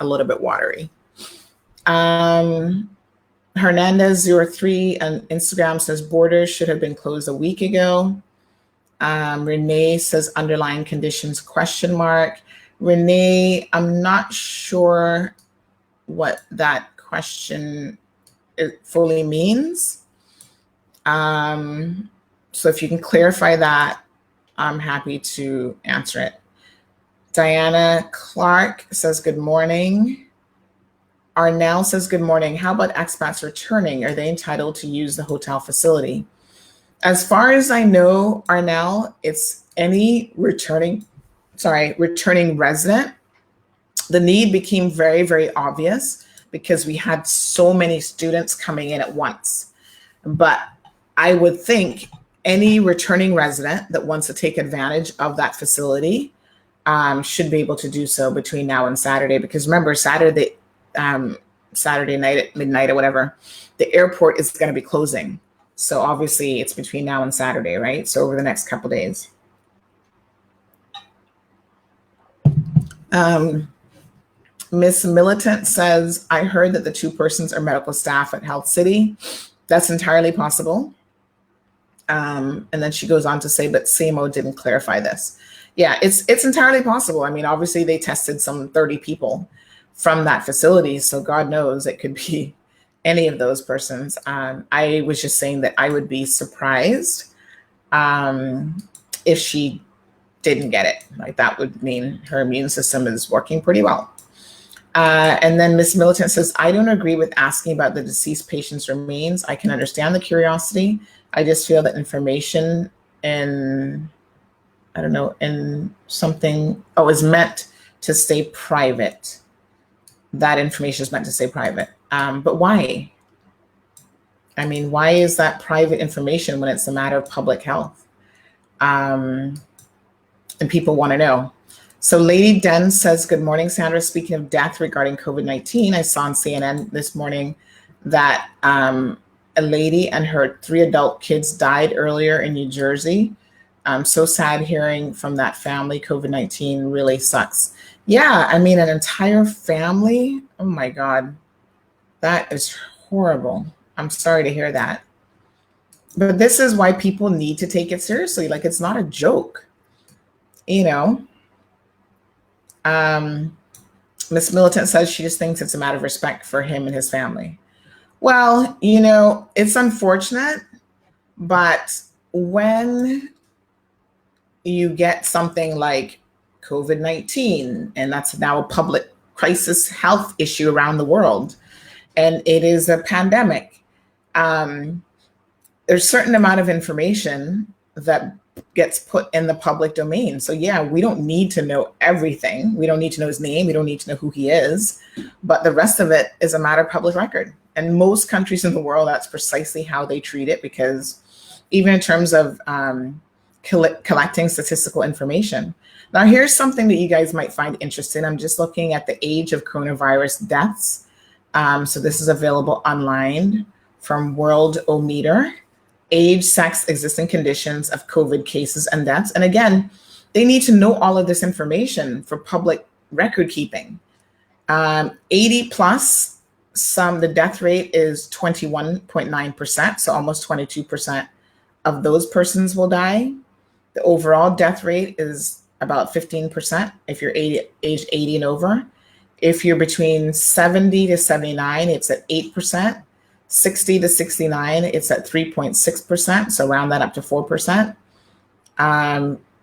a little bit watery. Hernandez03 on Instagram says borders should have been closed a week ago. Renee says underlying conditions ? Renee, I'm not sure what that question fully means. So if you can clarify that, I'm happy to answer it. Diana Clark says good morning. Arnell says, good morning. How about expats returning? Are they entitled to use the hotel facility? As far as I know, Arnell, it's any returning resident. The need became very, very obvious because we had so many students coming in at once. But I would think any returning resident that wants to take advantage of that facility should be able to do so between now and Saturday. Because remember, Saturday night at midnight or whatever, the airport is going to be closing. So obviously it's between now and Saturday, right? So over the next couple days. Miss Militant says, I heard that the 2 persons are medical staff at Health City. That's entirely possible. And then she goes on to say, but CMO didn't clarify this. Yeah, it's entirely possible. I mean, obviously they tested some 30 people from that facility, so God knows it could be any of those persons. I was just saying that I would be surprised if she didn't get it. Like, that would mean her immune system is working pretty well. And then Miss Militant says, I don't agree with asking about the deceased patient's remains. I can understand the curiosity. I just feel that information in something, is meant to stay private. That information is meant to stay private. But why? I mean, why is that private information when it's a matter of public health? And people want to know. So Lady Den says, good morning, Sandra. Speaking of death regarding COVID-19, I saw on CNN this morning that a lady and her 3 adult kids died earlier in New Jersey. So sad hearing from that family. COVID-19 really sucks. Yeah, I mean, an entire family. Oh my God, that is horrible. I'm sorry to hear that. But this is why people need to take it seriously. Like, it's not a joke, you know. Miss Militant says she just thinks it's a matter of respect for him and his family. Well, you know, it's unfortunate, but when you get something like COVID-19, and that's now a public crisis health issue around the world, and it is a pandemic, there's a certain amount of information that gets put in the public domain. So yeah, we don't need to know everything. We don't need to know his name. We don't need to know who he is. But the rest of it is a matter of public record. And most countries in the world, that's precisely how they treat it, because even in terms of collecting statistical information. Now, here's something that you guys might find interesting. I'm just looking at the age of coronavirus deaths. So this is available online from Worldometer. Age, sex, existing conditions of COVID cases and deaths. And again, they need to know all of this information for public record keeping. 80 plus, the death rate is 21.9%, so almost 22% of those persons will die. The overall death rate is about 15% if you're age 80 and over. If you're between 70 to 79, it's at 8%. 60 to 69, it's at 3.6%, so round that up to 4%.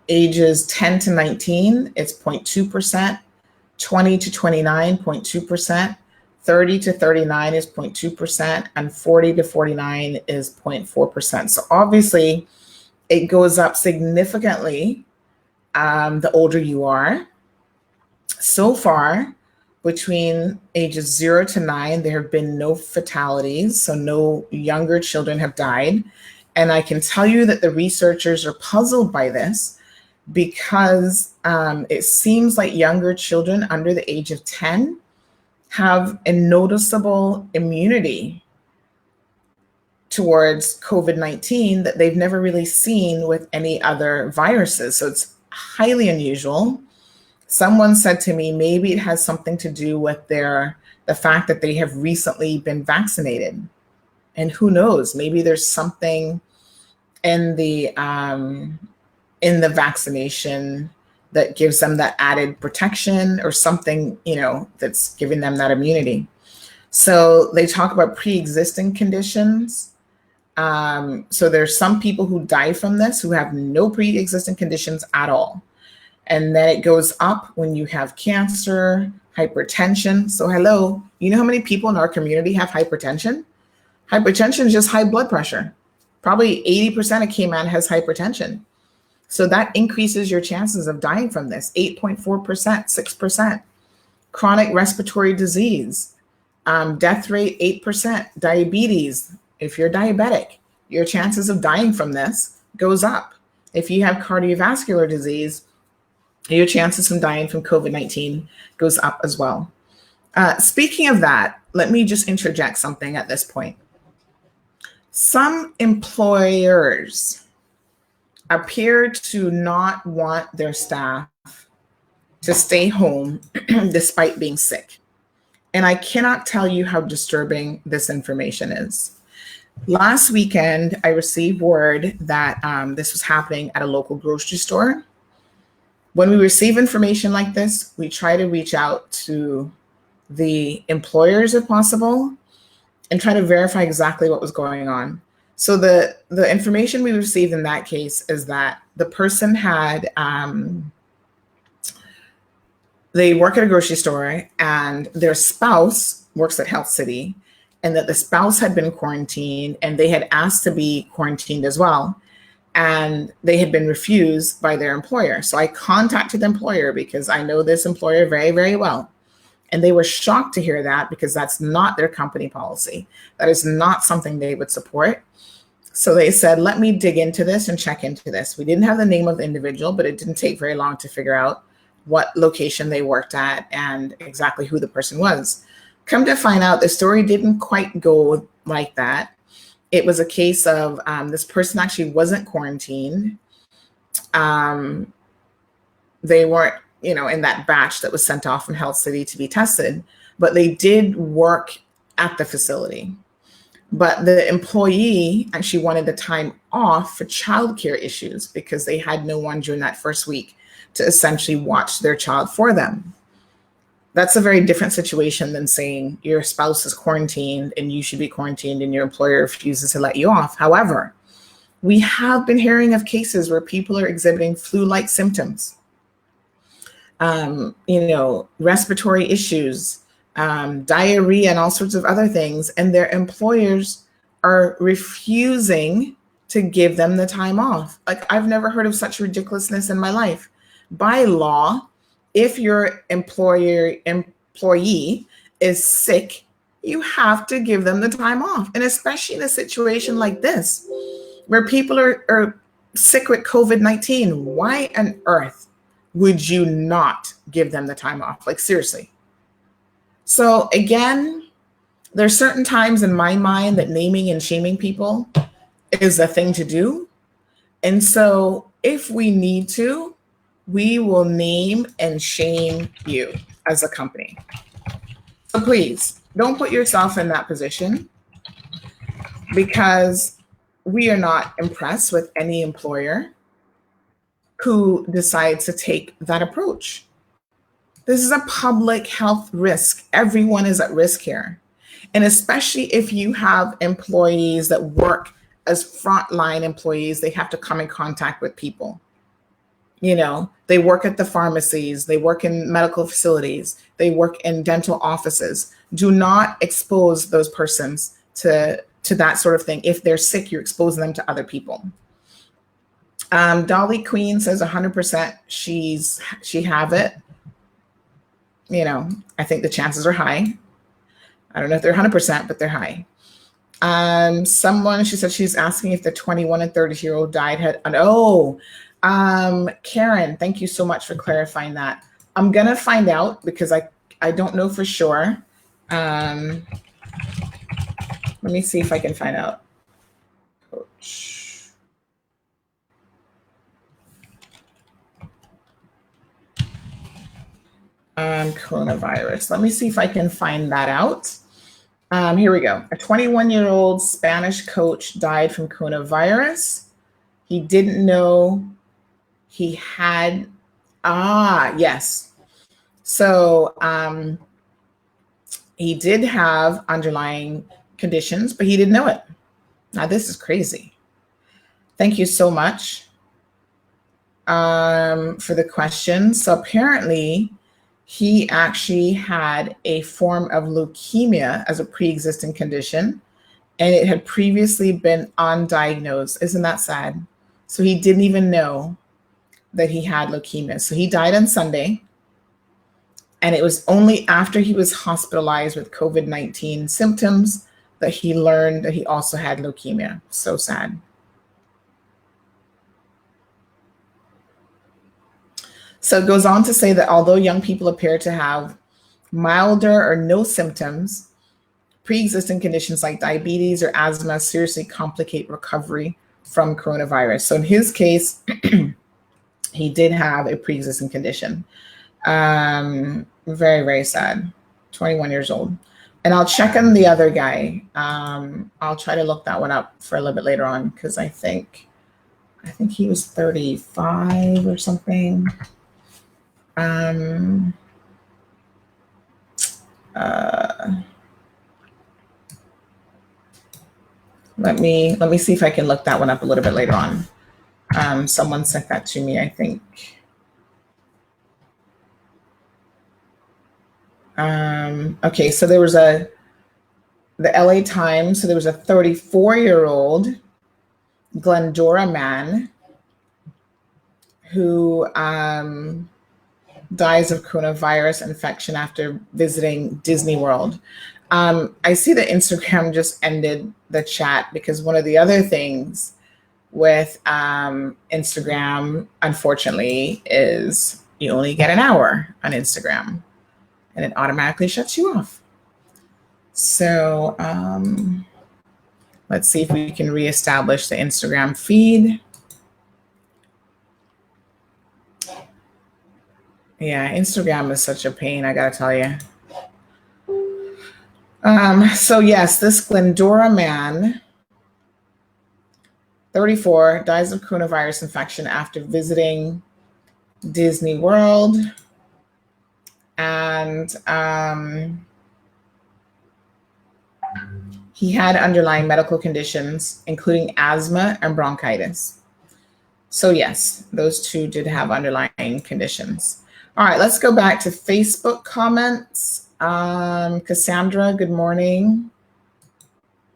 Ages 10 to 19, it's 0.2%. 20 to 29, 0.2%. 30 to 39 is 0.2%, and 40 to 49 is 0.4%. So obviously, it goes up significantly the older you are. So far, between ages 0 to 9, there have been no fatalities, so no younger children have died. And I can tell you that the researchers are puzzled by this because it seems like younger children under the age of 10 have a noticeable immunity towards COVID-19 that they've never really seen with any other viruses. So it's highly unusual. Someone said to me, maybe it has something to do with the fact that they have recently been vaccinated. And who knows, maybe there's something in the vaccination that gives them that added protection, or something, you know, that's giving them that immunity. So they talk about pre-existing conditions. So there's some people who die from this who have no pre-existing conditions at all. And then it goes up when you have cancer, hypertension. So hello, you know how many people in our community have hypertension? Hypertension is just high blood pressure. Probably 80% of Cayman has hypertension. So that increases your chances of dying from this, 8.4%, 6%. Chronic respiratory disease, death rate 8%. Diabetes, if you're diabetic, your chances of dying from this goes up. If you have cardiovascular disease, your chances from dying from COVID-19 goes up as well. Speaking of that, let me just interject something at this point. Some employers appear to not want their staff to stay home despite being sick. And I cannot tell you how disturbing this information is. Last weekend, I received word that this was happening at a local grocery store. When we receive information like this, we try to reach out to the employers if possible and try to verify exactly what was going on. So the information we received in that case is that the person had, they work at a grocery store and their spouse works at Health City, and that the spouse had been quarantined and they had asked to be quarantined as well. And they had been refused by their employer. So I contacted the employer because I know this employer very, very well. And they were shocked to hear that because that's not their company policy. That is not something they would support. So they said, let me dig into this and check into this. We didn't have the name of the individual, but it didn't take very long to figure out what location they worked at and exactly who the person was. Come to find out, the story didn't quite go like that. It was a case of this person actually wasn't quarantined. They weren't, in that batch that was sent off from Health City to be tested, but they did work at the facility. But the employee actually wanted the time off for childcare issues because they had no one during that first week to essentially watch their child for them. That's a very different situation than saying your spouse is quarantined and you should be quarantined and your employer refuses to let you off. However, we have been hearing of cases where people are exhibiting flu-like symptoms, respiratory issues, diarrhea, and all sorts of other things, and their employers are refusing to give them the time off. Like, I've never heard of such ridiculousness in my life. By law, if your employee is sick, you have to give them the time off. And especially in a situation like this, where people are sick with COVID-19, why on earth would you not give them the time off? Like, seriously. So again, there's certain times in my mind that naming and shaming people is a thing to do. And so if we need to, we will name and shame you as a company. So please don't put yourself in that position, because we are not impressed with any employer who decides to take that approach. This is a public health risk. Everyone is at risk here. And especially if you have employees that work as frontline employees, they have to come in contact with people. They work at the pharmacies, they work in medical facilities, they work in dental offices. Do not expose those persons to that sort of thing. If they're sick, you're exposing them to other people. Dolly Queen says 100% she have it. I think the chances are high. I don't know if they're 100%, but they're high. She said she's asking if the 21 and 30-year-old died Karen, thank you so much for clarifying that. I'm going to find out because I don't know for sure. Let me see if I can find out. Coach. Coronavirus. Let me see if I can find that out. Here we go. A 21-year-old Spanish coach died from coronavirus. He didn't know he had, yes. So he did have underlying conditions, but he didn't know it. Now, this is crazy. Thank you so much for the question. So apparently he actually had a form of leukemia as a pre-existing condition, and it had previously been undiagnosed. Isn't that sad? So he didn't even know that he had leukemia. So he died on Sunday. And it was only after he was hospitalized with COVID-19 symptoms that he learned that he also had leukemia. So sad. So it goes on to say that although young people appear to have milder or no symptoms, pre-existing conditions like diabetes or asthma seriously complicate recovery from coronavirus. So in his case, he did have a pre-existing condition. Very, very sad. 21 years old. And I'll check on the other guy. I'll try to look that one up for a little bit later on because I think he was 35 or something. Let me see if I can look that one up a little bit later on. Someone sent that to me, I think. Okay, so there was the LA Times. So there was a 34-year-old Glendora man who dies of coronavirus infection after visiting Disney World. I see that Instagram just ended the chat because one of the other things with Instagram, unfortunately, is you only get an hour on Instagram and it automatically shuts you off. So let's see if we can reestablish the Instagram feed. Yeah, Instagram is such a pain, I gotta tell you. So yes, this Glendora man, 34, dies of coronavirus infection after visiting Disney World. And he had underlying medical conditions, including asthma and bronchitis. So yes, those two did have underlying conditions. All right, let's go back to Facebook comments. Cassandra, good morning.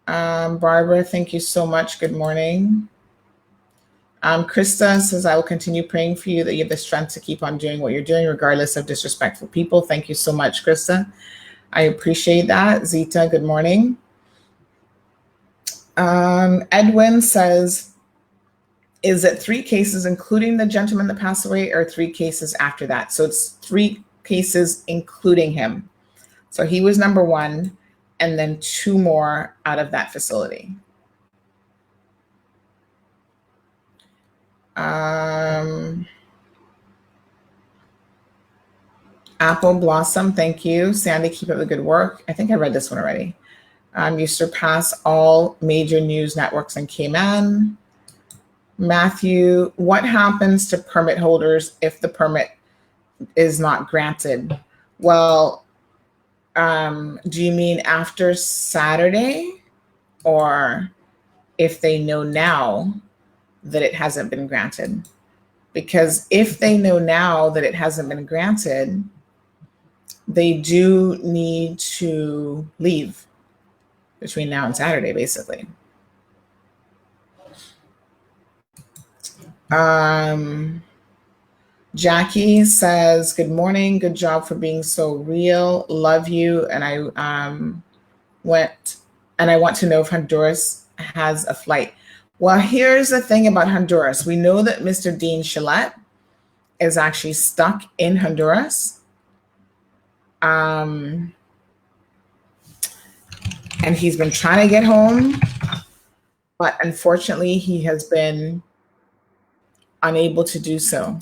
Barbara, thank you so much. Good morning. Krista says, I will continue praying for you that you have the strength to keep on doing what you're doing, regardless of disrespectful people. Thank you so much, Krista. I appreciate that. Zita, good morning. Edwin says, is it 3 cases, including the gentleman that passed away, or 3 cases after that? So it's 3 cases, including him. So he was number 1, and then 2 more out of that facility. Apple Blossom, thank you. Sandy, keep up the good work. I think I read this one already. You surpass all major news networks in Cayman. Matthew, what happens to permit holders if the permit is not granted? Well, do you mean after Saturday, or if they know now that it hasn't been granted? Because if they know now that it hasn't been granted, they do need to leave between now and Saturday, basically. Jackie says, good morning. Good job for being so real. Love you. And I want to know if Honduras has a flight. Well, here's the thing about Honduras. We know that Mr. Dean Shillette is actually stuck in Honduras. And he's been trying to get home, but unfortunately he has been unable to do so.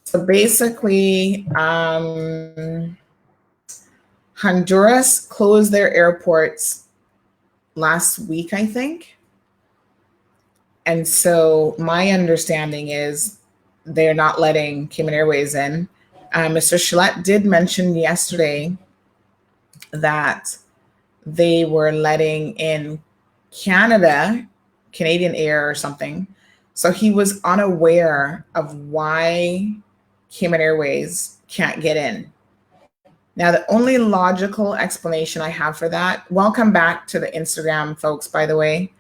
So basically, Honduras closed their airports last week, I think. And so my understanding is they're not letting Cayman Airways in. Mr. Shillette did mention yesterday that they were letting in Canadian Air or something. So he was unaware of why Cayman Airways can't get in. Now, the only logical explanation I have for that, welcome back to the Instagram, folks, by the way.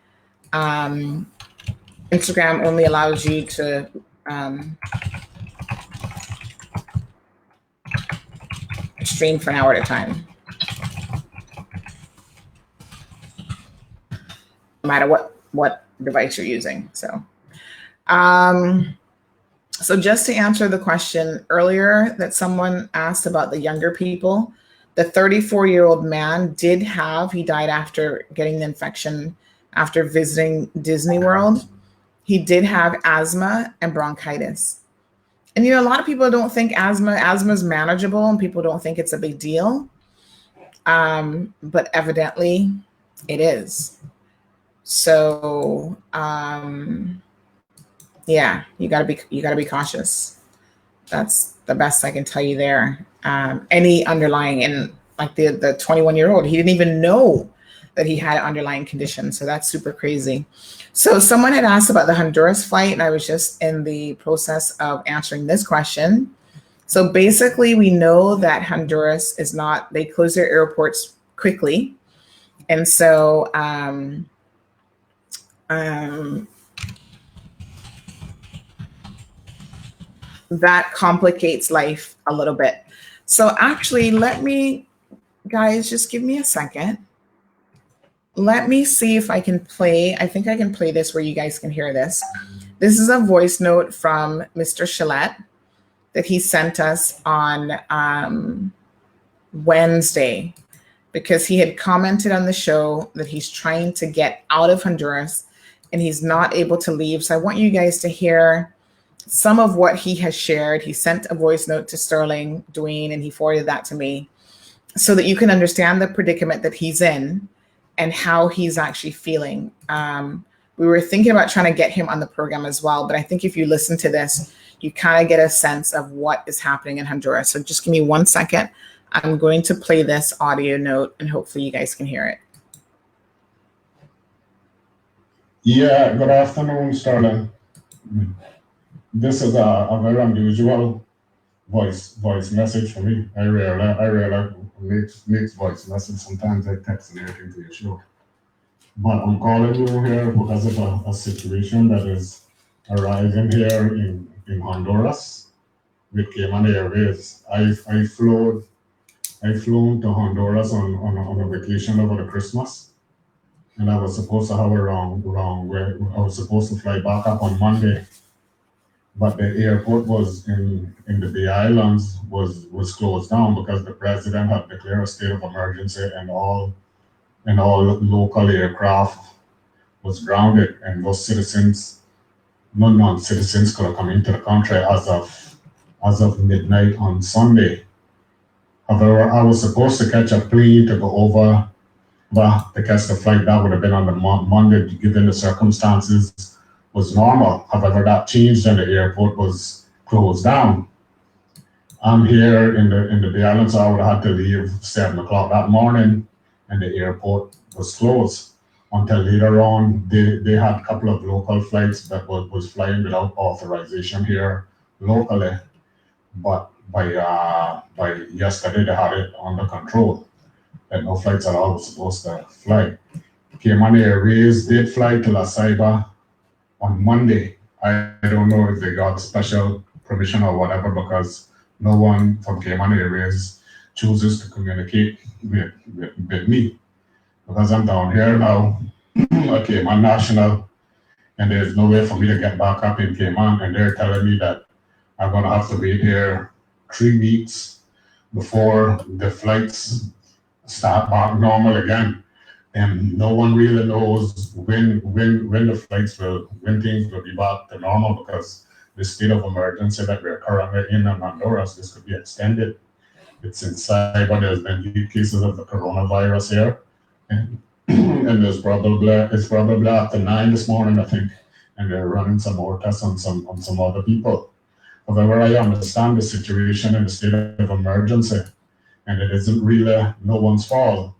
Instagram only allows you to stream for an hour at a time, no matter what device you're using. So just to answer the question earlier that someone asked about the younger people, the 34-year-old man he died after getting the infection after visiting Disney World. He did have asthma and bronchitis. And a lot of people don't think asthma is manageable, and people don't think it's a big deal. But evidently it is. So yeah, you gotta be cautious. That's the best I can tell you there. Any underlying, and like the 21-year-old, he didn't even know that he had an underlying condition. So that's super crazy. So someone had asked about the Honduras flight, and I was just in the process of answering this question. So basically, we know that Honduras is not, they close their airports quickly. And so that complicates life a little bit. So actually, guys, just give me a second. Let me see if I can play. I think I can play this where you guys can hear this. This is a voice note from Mr. Shillette that he sent us on Wednesday, because he had commented on the show that he's trying to get out of Honduras and he's not able to leave. So I want you guys to hear some of what he has shared. He sent a voice note to Sterling Dwayne, and he forwarded that to me so that you can understand the predicament that he's in and how he's actually feeling. We were thinking about trying to get him on the program as well, but I think if you listen to this, you kind of get a sense of what is happening in Honduras. So just give me 1 second. I'm going to play this audio note, and hopefully you guys can hear it. Yeah, good afternoon, Sterling. This is a very unusual voice message for me. I rarely make voice message. Sometimes I text and everything to your show. But I'm calling you here because of a situation that is arising here in Honduras with Cayman Airways. I flew to Honduras on a vacation over the Christmas, and I was supposed to have a wrong way. I was supposed to fly back up on Monday, but the airport was in the Bay Islands was closed down because the president had declared a state of emergency, and all local aircraft was grounded, and non-citizens could have come into the country as of midnight on Sunday. However, I was supposed to catch a plane to go over, but to catch the flight that would have been on the Monday, given the circumstances, was normal. However, that changed and the airport was closed down. I'm here in the Bay Islands, so I would have had to leave 7 o'clock that morning, and the airport was closed until later on. They had a couple of local flights that was flying without authorization here locally, but by yesterday they had it under control, and no flights at all was supposed to fly. Cayman Airways did fly to La Ceiba on Monday. I don't know if they got special permission or whatever, because no one from Cayman Airways chooses to communicate with me, because I'm down here now, a Cayman national, and there's no way for me to get back up in Cayman, and they're telling me that I'm gonna have to wait here 3 weeks before the flights start back normal again. And no one really knows when things will be back to normal, because the state of emergency that we're currently in Honduras, this could be extended. It's inside, but there's been 8 cases of the coronavirus here, and it's probably after 9 this morning, I think, and they're running some more tests on some other people. However, I understand the situation in the state of emergency, and it isn't really no one's fault.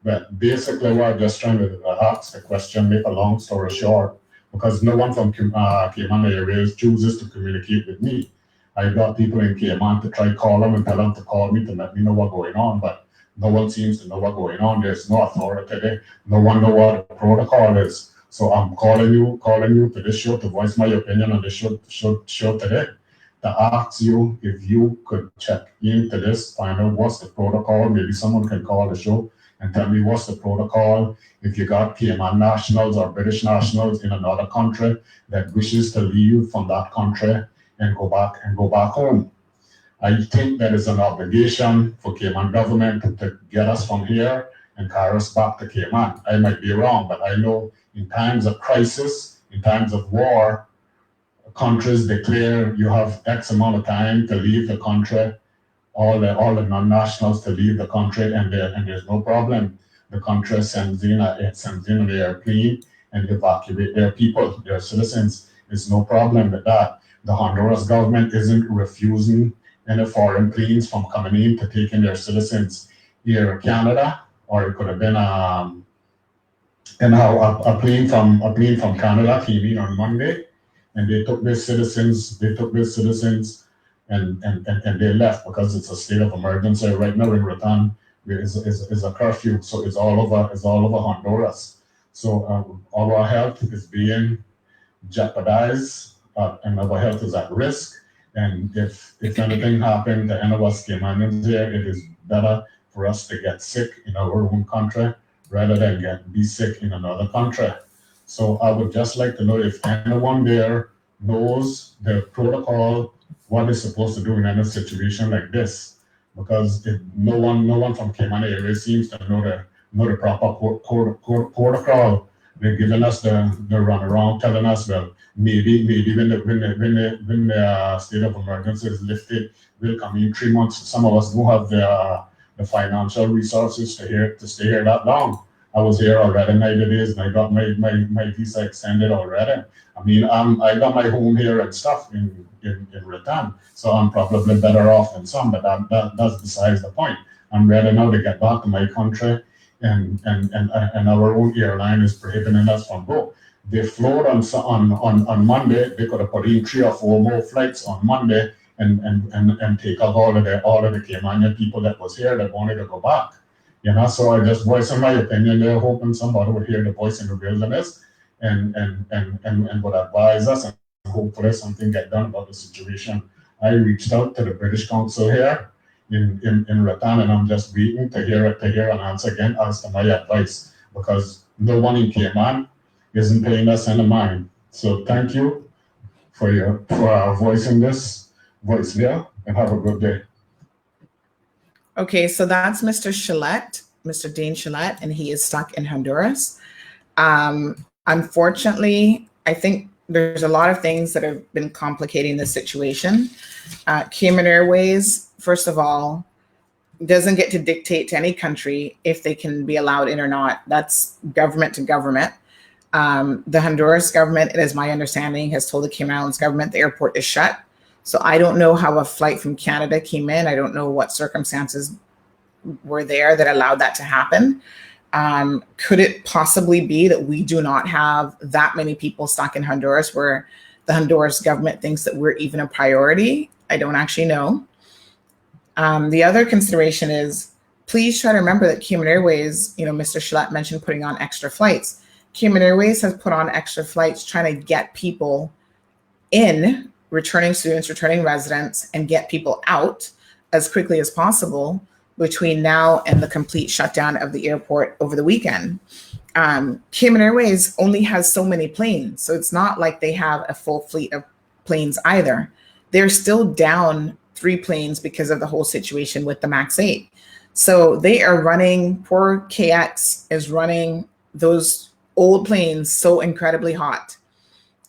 But basically, we're just trying to ask the question, make a long story short, because no one from Cayman Airways chooses to communicate with me. I got people in Cayman to try call them and tell them to call me to let me know what's going on, but no one seems to know what's going on. There's no authority there. No one knows what the protocol is. So I'm calling you to this show to voice my opinion on this show today, to ask you if you could check into this, find out what's the protocol. Maybe someone can call the show and tell me what's the protocol if you got Cayman nationals or British nationals in another country that wishes to leave from that country and go back home. I think that is an obligation for Cayman government to get us from here and carry us back to Cayman. I might be wrong, but I know In times of crisis, in times of war, countries declare you have X amount of time to leave the country, all the non-nationals to leave the country, and there's no problem. The country sends in an airplane and evacuate their people, their citizens. There's no problem with that. The Honduras government isn't refusing any foreign planes from coming in to take in their citizens. Here in Canada, or it could have been a plane from Canada came in on Monday, and they took their citizens. And they left because it's a state of emergency right now in Ratan. Is a curfew, so it's all over Honduras. So our health is being jeopardized, and our health is at risk. And if anything happened to any of us Caymanians here, it is better for us to get sick in our own country rather than be sick in another country. So I would just like to know if anyone there knows the protocol, what is supposed to do in any situation like this, because no one from Cayman area seems to know the proper protocol. They're giving us the runaround, telling us, well, maybe when the state of emergency is lifted, we'll come in 3 months. Some of us don't have the financial resources to stay here that long. I was here already 90 days, and I got my visa extended already. I mean, I got my home here and stuff in Ratan, so I'm probably better off than some, but that's besides the point. I'm ready now to get back to my country, and our own airline is prohibiting us from go. They flown on Monday. They could have put in 3 or 4 more flights on Monday and take out all of the Caymanian people that was here that wanted to go back. So I just voicing my opinion there, hoping somebody would hear the voice in the wilderness and would advise us, and hopefully something get done about the situation. I reached out to the British Council here in Ratan, and I'm just waiting to hear an answer again as to my advice, because no one in Cayman isn't paying us any mind. So thank you for voicing this voice there, and have a good day. Okay, so that's Mr. Shillette, Mr. Dane Shillette, and he is stuck in Honduras. Unfortunately, I think there's a lot of things that have been complicating the situation. Cayman Airways, first of all, doesn't get to dictate to any country if they can be allowed in or not. That's government to government. The Honduras government, it is my understanding, has told the Cayman Islands government the airport is shut. So I don't know how a flight from Canada came in. I don't know what circumstances were there that allowed that to happen. Could it possibly be that we do not have that many people stuck in Honduras where the Honduras government thinks that we're even a priority? I don't actually know. The other consideration is, please try to remember that Cayman Airways, Mr. Shillette mentioned putting on extra flights. Cayman Airways has put on extra flights trying to get people in, returning students, returning residents, and get people out as quickly as possible between now and the complete shutdown of the airport over the weekend. Cayman Airways only has so many planes, so it's not like they have a full fleet of planes either. They're still down 3 planes because of the whole situation with the MAX 8. So they are running, poor KX is running those old planes so incredibly hot.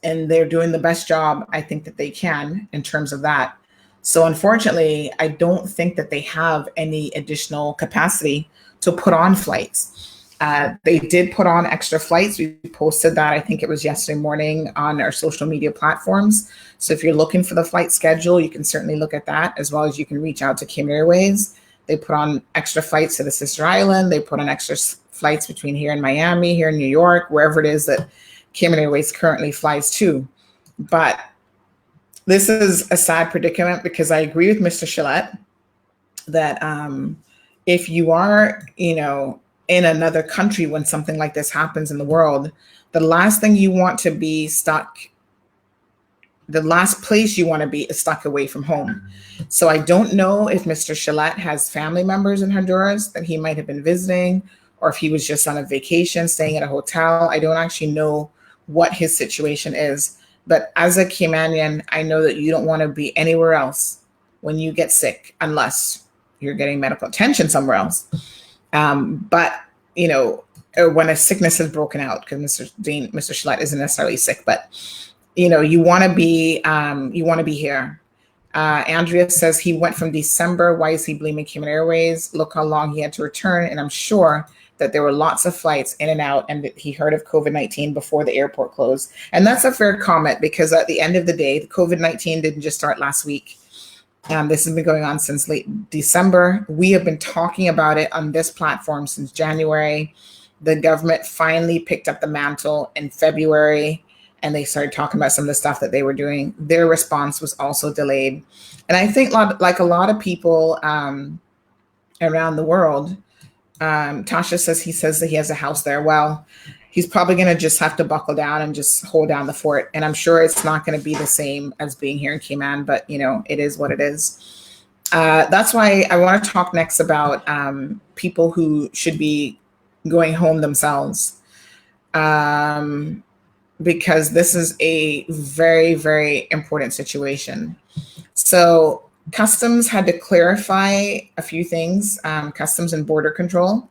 And they're doing the best job, I think, that they can in terms of that. So unfortunately, I don't think that they have any additional capacity to put on flights. They did put on extra flights. We posted that, I think it was yesterday morning, on our social media platforms. So if you're looking for the flight schedule, you can certainly look at that, as well as you can reach out to Cayman Airways. They put on extra flights to the sister island. They put on extra flights between here and Miami, here in New York, wherever it is that Cayman Airways currently flies to. But this is a sad predicament, because I agree with Mr. Shillette that if you are, in another country when something like this happens in the world, the last thing you want to be stuck, the last place you want to be is stuck away from home. So I don't know if Mr. Shillette has family members in Honduras that he might have been visiting, or if he was just on a vacation, staying at a hotel. I don't actually know what his situation is. But as a Caymanian, I know that you don't want to be anywhere else when you get sick, unless you're getting medical attention somewhere else. But, when a sickness has broken out, because Mr. Schlett isn't necessarily sick, but you want to be here. Andrea says he went from December. Why is he blaming Cayman Airways? Look how long he had to return. And I'm sure that there were lots of flights in and out, and that he heard of COVID-19 before the airport closed. And that's a fair comment, because at the end of the day, the COVID-19 didn't just start last week. This has been going on since late December. We have been talking about it on this platform since January. The government finally picked up the mantle in February, and they started talking about some of the stuff that they were doing. Their response was also delayed. And I think like a lot of people around the world, Tasha says he says that he has a house there. Well, he's probably going to just have to buckle down and just hold down the fort. And I'm sure it's not going to be the same as being here in Cayman, but it is what it is. That's why I want to talk next about people who should be going home themselves. Because this is a very, very important situation. So Customs had to clarify a few things, Customs and Border Control,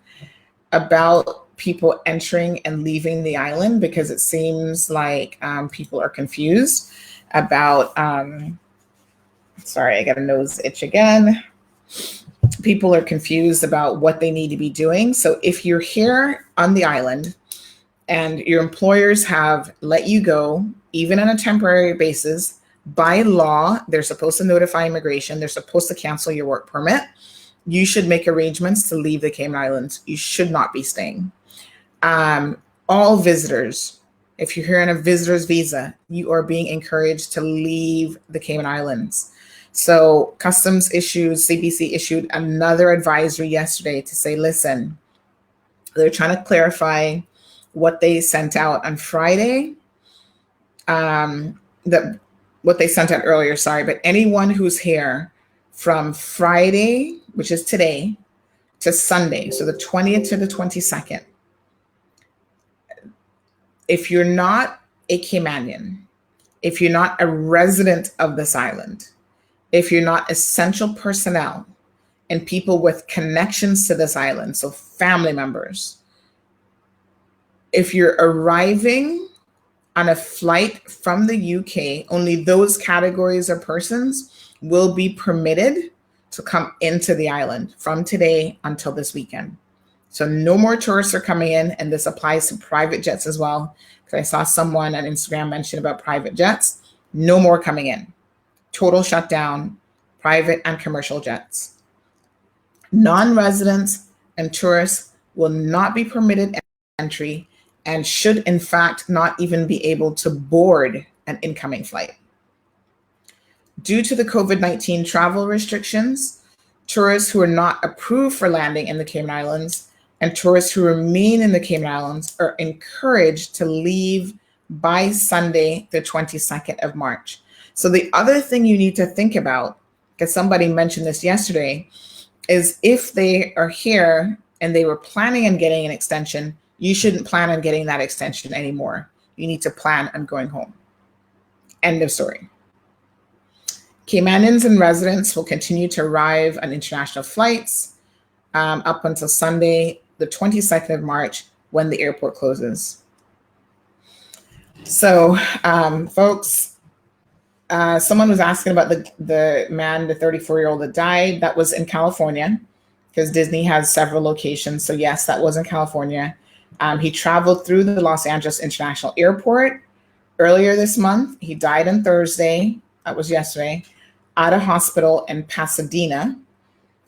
about people entering and leaving the island, because it seems like people are confused about, sorry, I got a nose itch again. People are confused about what they need to be doing. So if you're here on the island, and your employers have let you go, even on a temporary basis, by law, they're supposed to notify immigration. They're supposed to cancel your work permit. You should make arrangements to leave the Cayman Islands. You should not be staying. All visitors, if you're here on a visitor's visa, you are being encouraged to leave the Cayman Islands. So Customs CBC issued another advisory yesterday to say, listen, they're trying to clarify what they sent out on Friday, what they sent out earlier, sorry, but anyone who's here from Friday, which is today, to Sunday, so the 20th to the 22nd, if you're not a Caymanian, if you're not a resident of this island, if you're not essential personnel and people with connections to this island, so family members, if you're arriving on a flight from the UK, only those categories of persons will be permitted to come into the island from today until this weekend. So no more tourists are coming in, and this applies to private jets as well, because I saw someone on Instagram mention about private jets. No more coming in. Total shutdown, private and commercial jets. Non-residents and tourists will not be permitted entry, and should in fact not even be able to board an incoming flight. Due to the COVID-19 travel restrictions, tourists who are not approved for landing in the Cayman Islands and tourists who remain in the Cayman Islands are encouraged to leave by Sunday, the 22nd of March. So the other thing you need to think about, because somebody mentioned this yesterday, is if they are here and they were planning on getting an extension, you shouldn't plan on getting that extension anymore. You need to plan on going home. End of story. Caymanians and residents will continue to arrive on international flights up until Sunday, the 22nd of March, when the airport closes. So, folks, someone was asking about the man, the 34-year-old that died. That was in California, because Disney has several locations. So yes, that was in California. He traveled through the Los Angeles International Airport earlier this month. He died on Thursday, that was yesterday, at a hospital in Pasadena,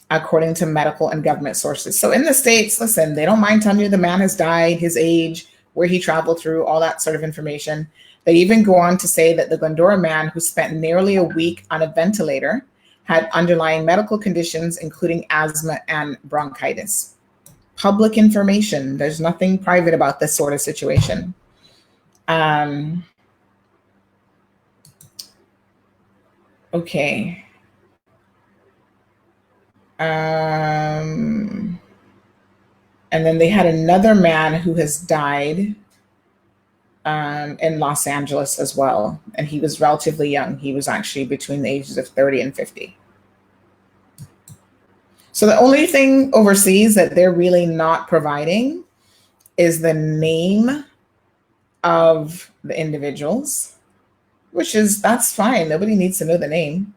according to medical and government sources. So in the States, listen, they don't mind telling you the man has died, his age, where he traveled through, all that sort of information. They even go on to say that the Glendora man, who spent nearly a week on a ventilator, had underlying medical conditions, including asthma and bronchitis. Public information. There's nothing private about this sort of situation. Okay. And then they had another man who has died in Los Angeles as well. And he was relatively young. He was actually between the ages of 30 and 50. So the only thing overseas that they're really not providing is the name of the individuals, that's fine. Nobody needs to know the name.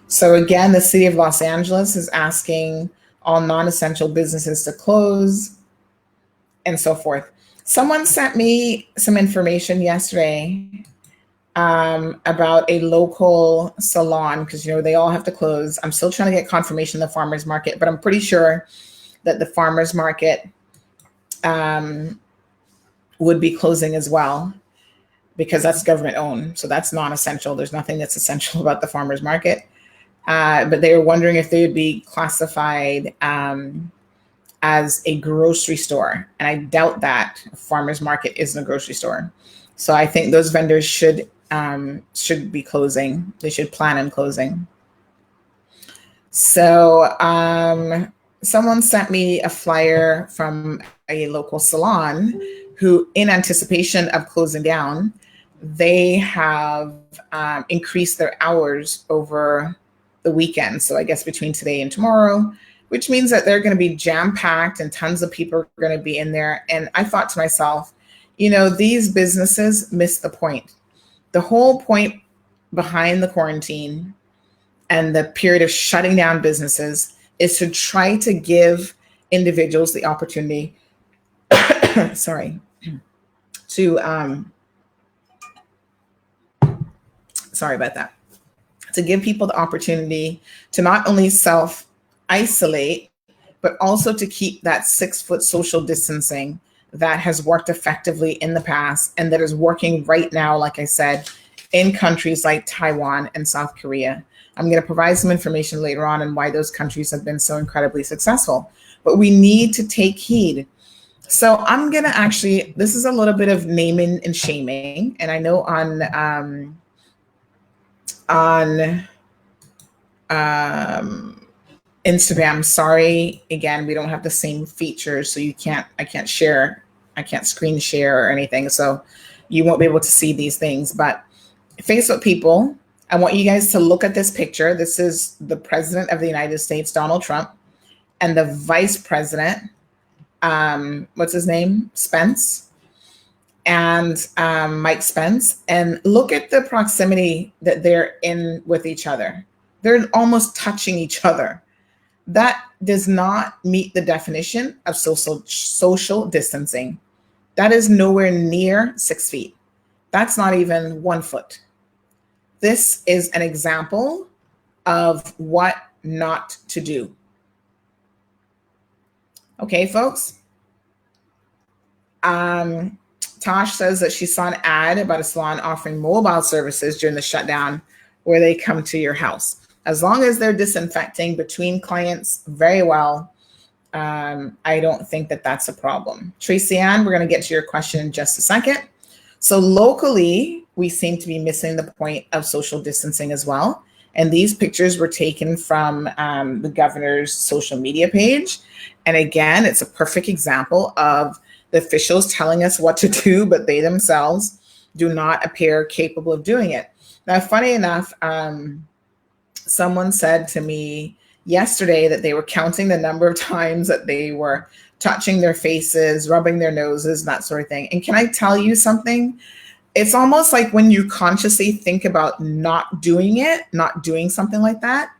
So again, the city of Los Angeles is asking all non-essential businesses to close and so forth. Someone sent me some information yesterday about a local salon, because they all have to close. I'm still trying to get confirmation of the farmers market, but I'm pretty sure that the farmers market would be closing as well, because that's government owned. So that's non-essential. There's nothing that's essential about the farmers market. But they were wondering if they would be classified as a grocery store. And I doubt that a farmer's market isn't a grocery store. So I think those vendors should be closing. They should plan on closing. So someone sent me a flyer from a local salon who, in anticipation of closing down, they have increased their hours over the weekend. So I guess between today and tomorrow, which means that they're going to be jam-packed and tons of people are going to be in there. And I thought to myself, these businesses missed the point. The whole point behind the quarantine and the period of shutting down businesses is to try to give individuals the opportunity, sorry about that, to give people the opportunity to not only self-isolate, but also to keep that 6-foot social distancing that has worked effectively in the past and that is working right now, like I said, in countries like Taiwan and South Korea. I'm going to provide some information later on why those countries have been so incredibly successful. But we need to take heed. So I'm going to this is a little bit of naming and shaming. And I know on Instagram, sorry, again, we don't have the same features, so I can't screen share or anything, so you won't be able to see these things. But Facebook people, I want you guys to look at this picture. This is the President of the United States, Donald Trump, and the Vice President, what's his name? Spence, and Mike Spence. And look at the proximity that they're in with each other. They're almost touching each other. That does not meet the definition of social distancing. That is nowhere near 6 feet. That's not even 1 foot. This is an example of what not to do. Okay, folks. Tosh says that she saw an ad about a salon offering mobile services during the shutdown where they come to your house. As long as they're disinfecting between clients very well, I don't think that that's a problem. Tracy Ann, we're going to get to your question in just a second. So locally, we seem to be missing the point of social distancing as well. And these pictures were taken from the governor's social media page. And again, it's a perfect example of the officials telling us what to do, but they themselves do not appear capable of doing it. Now, funny enough, someone said to me yesterday that they were counting the number of times that they were touching their faces, rubbing their noses, and that sort of thing. And can I tell you something? It's almost like when you consciously think about not doing it, not doing something like that,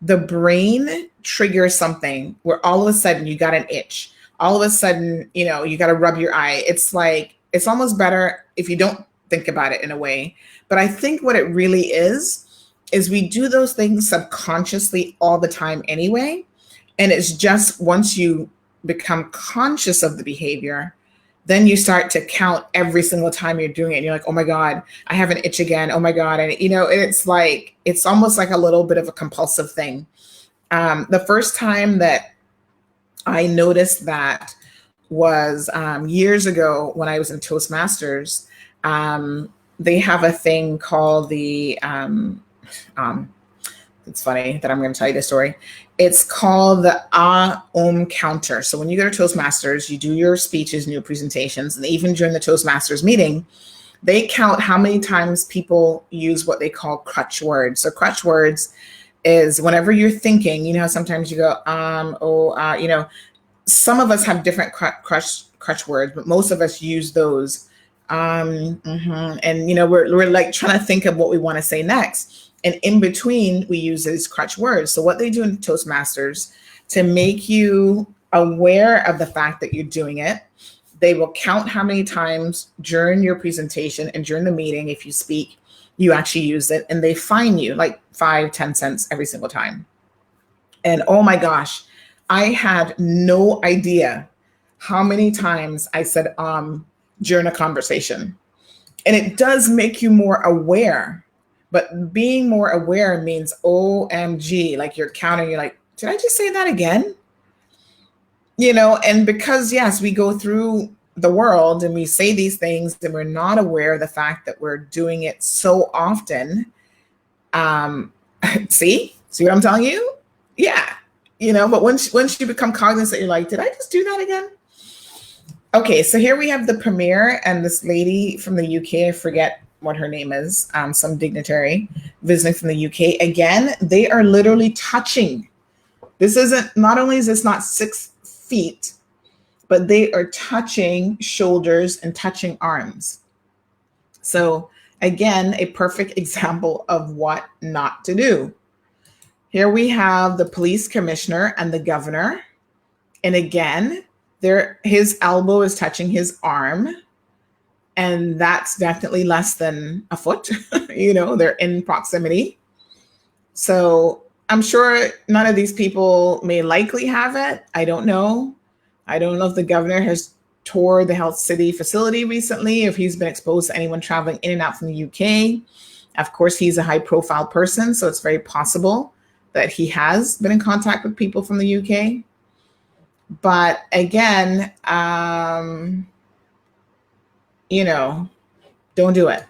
the brain triggers something where all of a sudden you got an itch. All of a sudden, you got to rub your eye. It's like, it's almost better if you don't think about it in a way. But I think what it really is we do those things subconsciously all the time anyway. And it's just once you become conscious of the behavior, then you start to count every single time you're doing it. And you're like, oh my God, I have an itch again. Oh my God. And it's almost like a little bit of a compulsive thing. The first time that I noticed that was years ago when I was in Toastmasters. They have a thing called the, it's funny that I'm going to tell you this story. It's called the counter. So when you go to Toastmasters, you do your speeches and your presentations, and even during the Toastmasters meeting, They count how many times people use what they call crutch words. So crutch words is whenever you're thinking, you know, how sometimes you go, you know, some of us have different crutch words, but most of us use those. And, you know, we're like trying to think of what we want to say next. And in between, we use these crutch words. So what they do in Toastmasters to make you aware of the fact that you're doing it, they will count how many times during your presentation and during the meeting, if you speak, you actually use it, and they fine you like 5-10 cents every single time. And oh my gosh, I had no idea how many times I said during a conversation. And it does make you more aware, but being more aware means OMG, like you're counting, you're like, did I just say that again? You know, and because, yes, we go through the world and we say these things and we're not aware of the fact that we're doing it so often. See what I'm telling you? Yeah. You know, but once you become cognizant, you're like, did I just do that again? Okay, so here we have the premier and this lady from the UK. I forget what her name is, some dignitary visiting from the UK. Again, they are literally touching. This isn't, not only is this not 6 feet, but they are touching shoulders and touching arms. So again, a perfect example of what not to do. Here we have the police commissioner and the governor. And again, his elbow is touching his arm. And that's definitely less than a foot. You know, they're in proximity. So I'm sure none of these people may likely have it. I don't know. I don't know if the governor has toured the Health City facility recently, if he's been exposed to anyone traveling in and out from the UK. Of course, he's a high profile person, so it's very possible that he has been in contact with people from the UK. But again, you know, don't do it.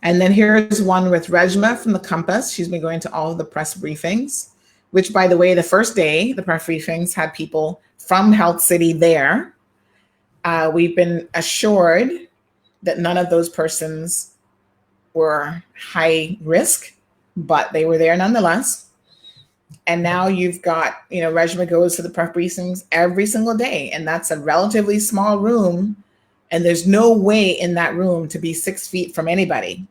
And then here's one with Rejma from the Compass. She's been going to all of the press briefings, which, by the way, the first day, the press briefings had people from Health City there. We've been assured that none of those persons were high risk, but they were there nonetheless. And now you've got, you know, Rejma goes to the press briefings every single day, and that's a relatively small room. And there's no way in that room to be 6 feet from anybody,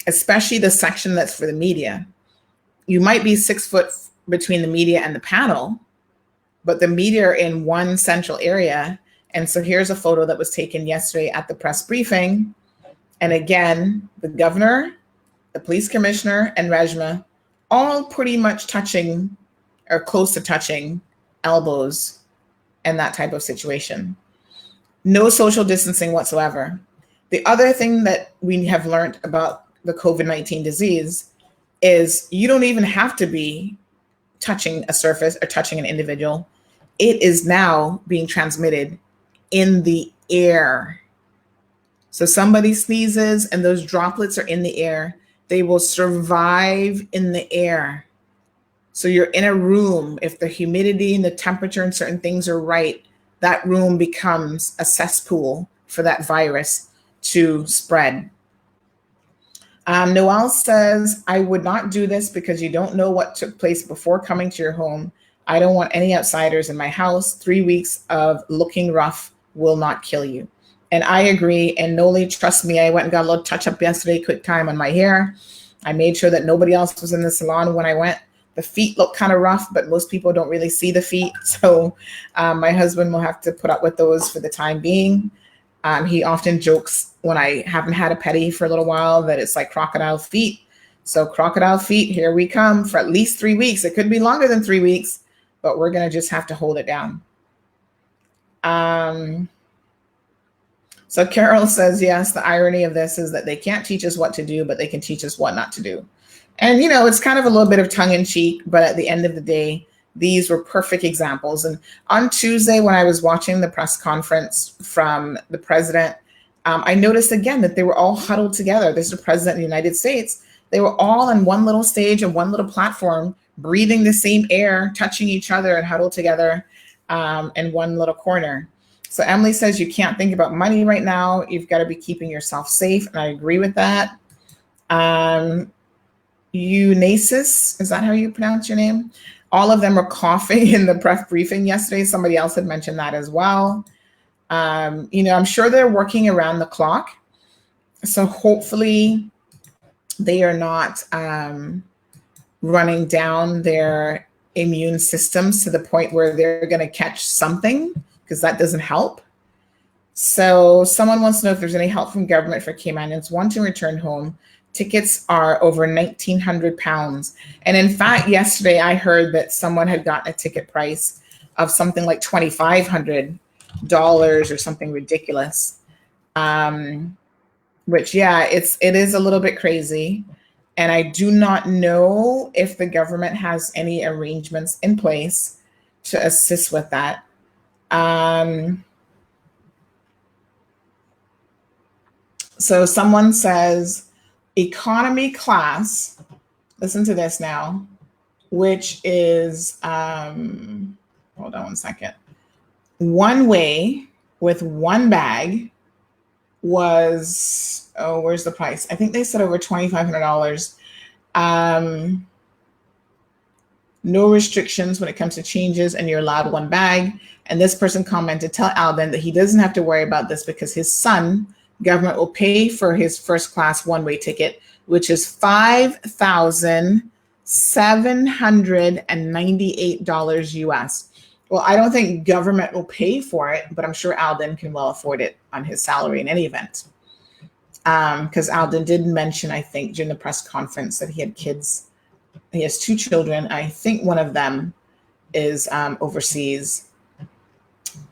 especially the section that's for the media. You might be 6 foot between the media and the panel, but the media are in one central area. And so here's a photo that was taken yesterday at the press briefing. And again, the governor, the police commissioner, and Rejma all pretty much touching or close to touching elbows and that type of situation. No social distancing whatsoever. The other thing that we have learned about the COVID-19 disease is you don't even have to be touching a surface or touching an individual. It is now being transmitted in the air. So somebody sneezes and those droplets are in the air. They will survive in the air. So you're in a room. If the humidity and the temperature and certain things are right, that room becomes a cesspool for that virus to spread. Noel says, I would not do this because you don't know what took place before coming to your home. I don't want any outsiders in my house. 3 weeks of looking rough will not kill you. And I agree. And Noli, trust me, I went and got a little touch up yesterday, quick time on my hair. I made sure that nobody else was in the salon when I went. The feet look kind of rough, but most people don't really see the feet. So my husband will have to put up with those for the time being. He often jokes when I haven't had a pedi for a little while that it's like crocodile feet. So crocodile feet, here we come for at least 3 weeks. It could be longer than 3 weeks, but we're going to just have to hold it down. So Carol says, yes, the irony of this is that they can't teach us what to do, but they can teach us what not to do. And, you know, it's kind of a little bit of tongue in cheek, but at the end of the day, these were perfect examples. And on Tuesday, when I was watching the press conference from the president, I noticed again that they were all huddled together. This is the president of the United States. They were all on one little stage and one little platform, breathing the same air, touching each other and huddled together in one little corner. So Emily says you can't think about money right now. You've got to be keeping yourself safe. And I agree with that. Eunasis, is that how you pronounce your name? All of them are coughing in the press briefing yesterday. Somebody else had mentioned that as well. I'm sure they're working around the clock. So hopefully they are not running down their immune systems to the point where they're going to catch something, because that doesn't help. So someone wants to know if there's any help from government for Caymanians wanting to return home. Tickets are over £1,900. And in fact, yesterday I heard that someone had gotten a ticket price of something like $2,500 or something ridiculous. Which, yeah, it is a little bit crazy. And I do not know if the government has any arrangements in place to assist with that. So someone says economy class, listen to this now, which is, hold on one second, one way with one bag was, where's the price? I think they said over $2,500. No restrictions when it comes to changes, and you're allowed one bag. And this person commented, tell Alden that he doesn't have to worry about this because his son, government will pay for his first class one-way ticket, which is $5,798 US. Well, I don't think government will pay for it, but I'm sure Alden can well afford it on his salary in any event. Because Alden did mention, I think, during the press conference that he had kids. He has 2 children. I think one of them is overseas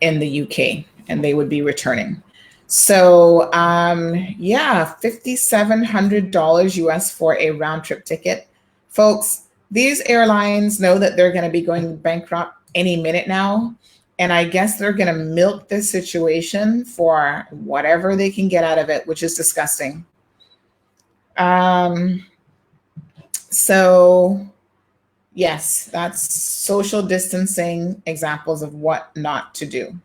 in the UK, and they would be returning. So, yeah, $5,700 US for a round trip ticket. Folks, these airlines know that they're going to be going bankrupt any minute now. And I guess they're going to milk this situation for whatever they can get out of it, which is disgusting. So, yes, that's social distancing examples of what not to do.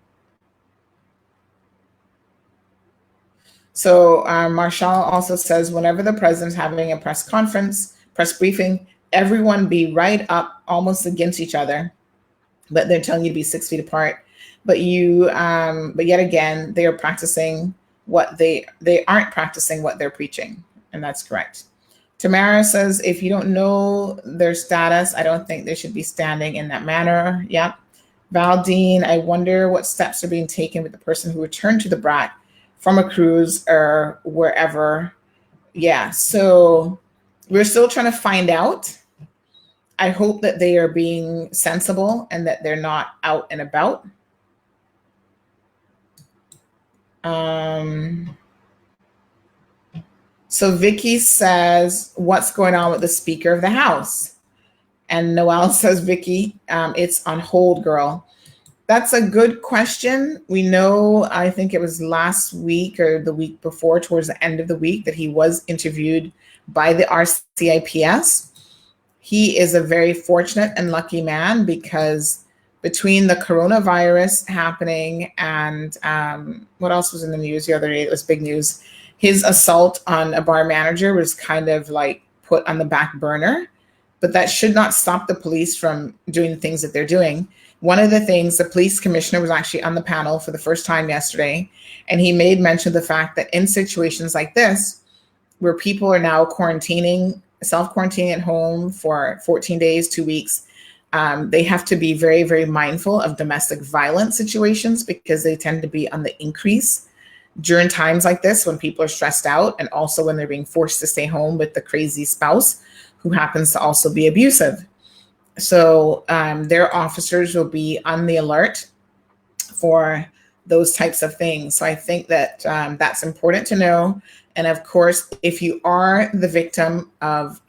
So Marshall also says, whenever the president's having a press conference, press briefing, everyone be right up almost against each other, but they're telling you to be 6 feet apart. But yet again, they are practicing what they aren't practicing what they're preaching. And that's correct. Tamara says, if you don't know their status, I don't think they should be standing in that manner. Yep. Valdine, I wonder what steps are being taken with the person who returned to the Brac from a cruise or wherever. Yeah, so we're still trying to find out. I hope that they are being sensible and that they're not out and about. So Vicky says, what's going on with the Speaker of the House? And Noelle says, Vicky, it's on hold, girl. That's a good question. We know, I think it was last week or the week before, towards the end of the week, that he was interviewed by the RCIPS. He is a very fortunate and lucky man, because between the coronavirus happening and what else was in the news the other day? It was big news. His assault on a bar manager was kind of like put on the back burner, but that should not stop the police from doing the things that they're doing. One of the things, the police commissioner was actually on the panel for the first time yesterday, and he made mention of the fact that in situations like this, where people are now self-quarantining at home for 14 days, 2 weeks, they have to be very, very mindful of domestic violence situations, because they tend to be on the increase during times like this when people are stressed out, and also when they're being forced to stay home with the crazy spouse who happens to also be abusive. So their officers will be on the alert for those types of things. So I think that that's important to know. And of course, if you are the victim of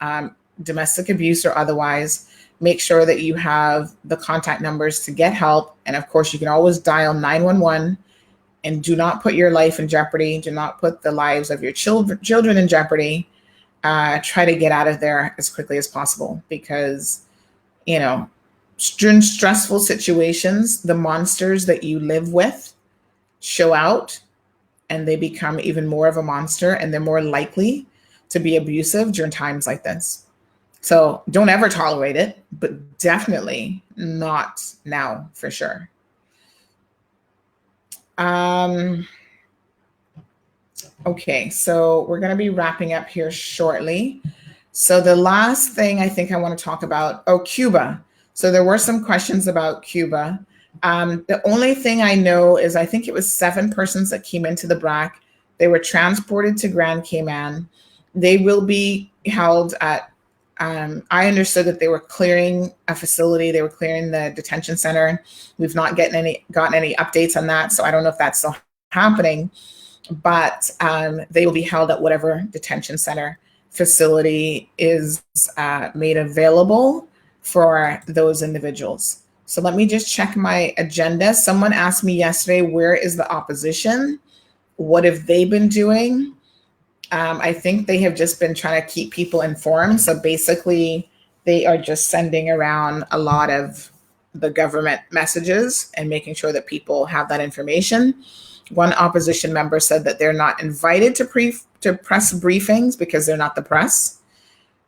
domestic abuse or otherwise, make sure that you have the contact numbers to get help. And of course, you can always dial 911, and do not put your life in jeopardy. Do not put the lives of your children in jeopardy. Try to get out of there as quickly as possible, because during stressful situations, the monsters that you live with show out and they become even more of a monster, and they're more likely to be abusive during times like this. So don't ever tolerate it, but definitely not now for sure. Okay, so we're going to be wrapping up here shortly. So the last thing I think I want to talk about, Cuba. So there were some questions about Cuba. The only thing I know is I think it was 7 persons that came into the Brac. They were transported to Grand Cayman. They will be held at, I understood that they were clearing a facility. They were clearing the detention center. We've not gotten any updates on that. So I don't know if that's still happening, but they will be held at whatever detention center facility is made available for those individuals. So let me just check my agenda. Someone asked me yesterday, where is the opposition? What have they been doing? I think they have just been trying to keep people informed. So basically, they are just sending around a lot of the government messages and making sure that people have that information. One opposition member said that they're not invited to press briefings because they're not the press.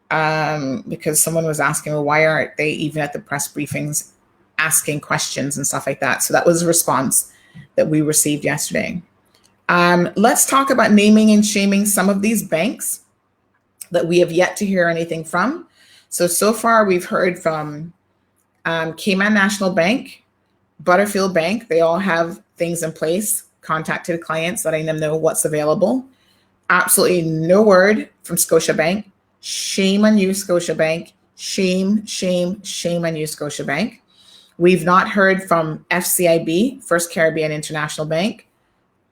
Because someone was asking, well, why aren't they even at the press briefings asking questions and stuff like that? So that was a response that we received yesterday. Let's talk about naming and shaming some of these banks that we have yet to hear anything from. So far we've heard from Cayman National Bank, Butterfield Bank. They all have things in place, contacted clients, letting them know what's available. Absolutely no word from ScotiaBank. Shame on you, ScotiaBank. Shame, shame, shame on you, ScotiaBank. We've not heard from FCIB, First Caribbean International Bank,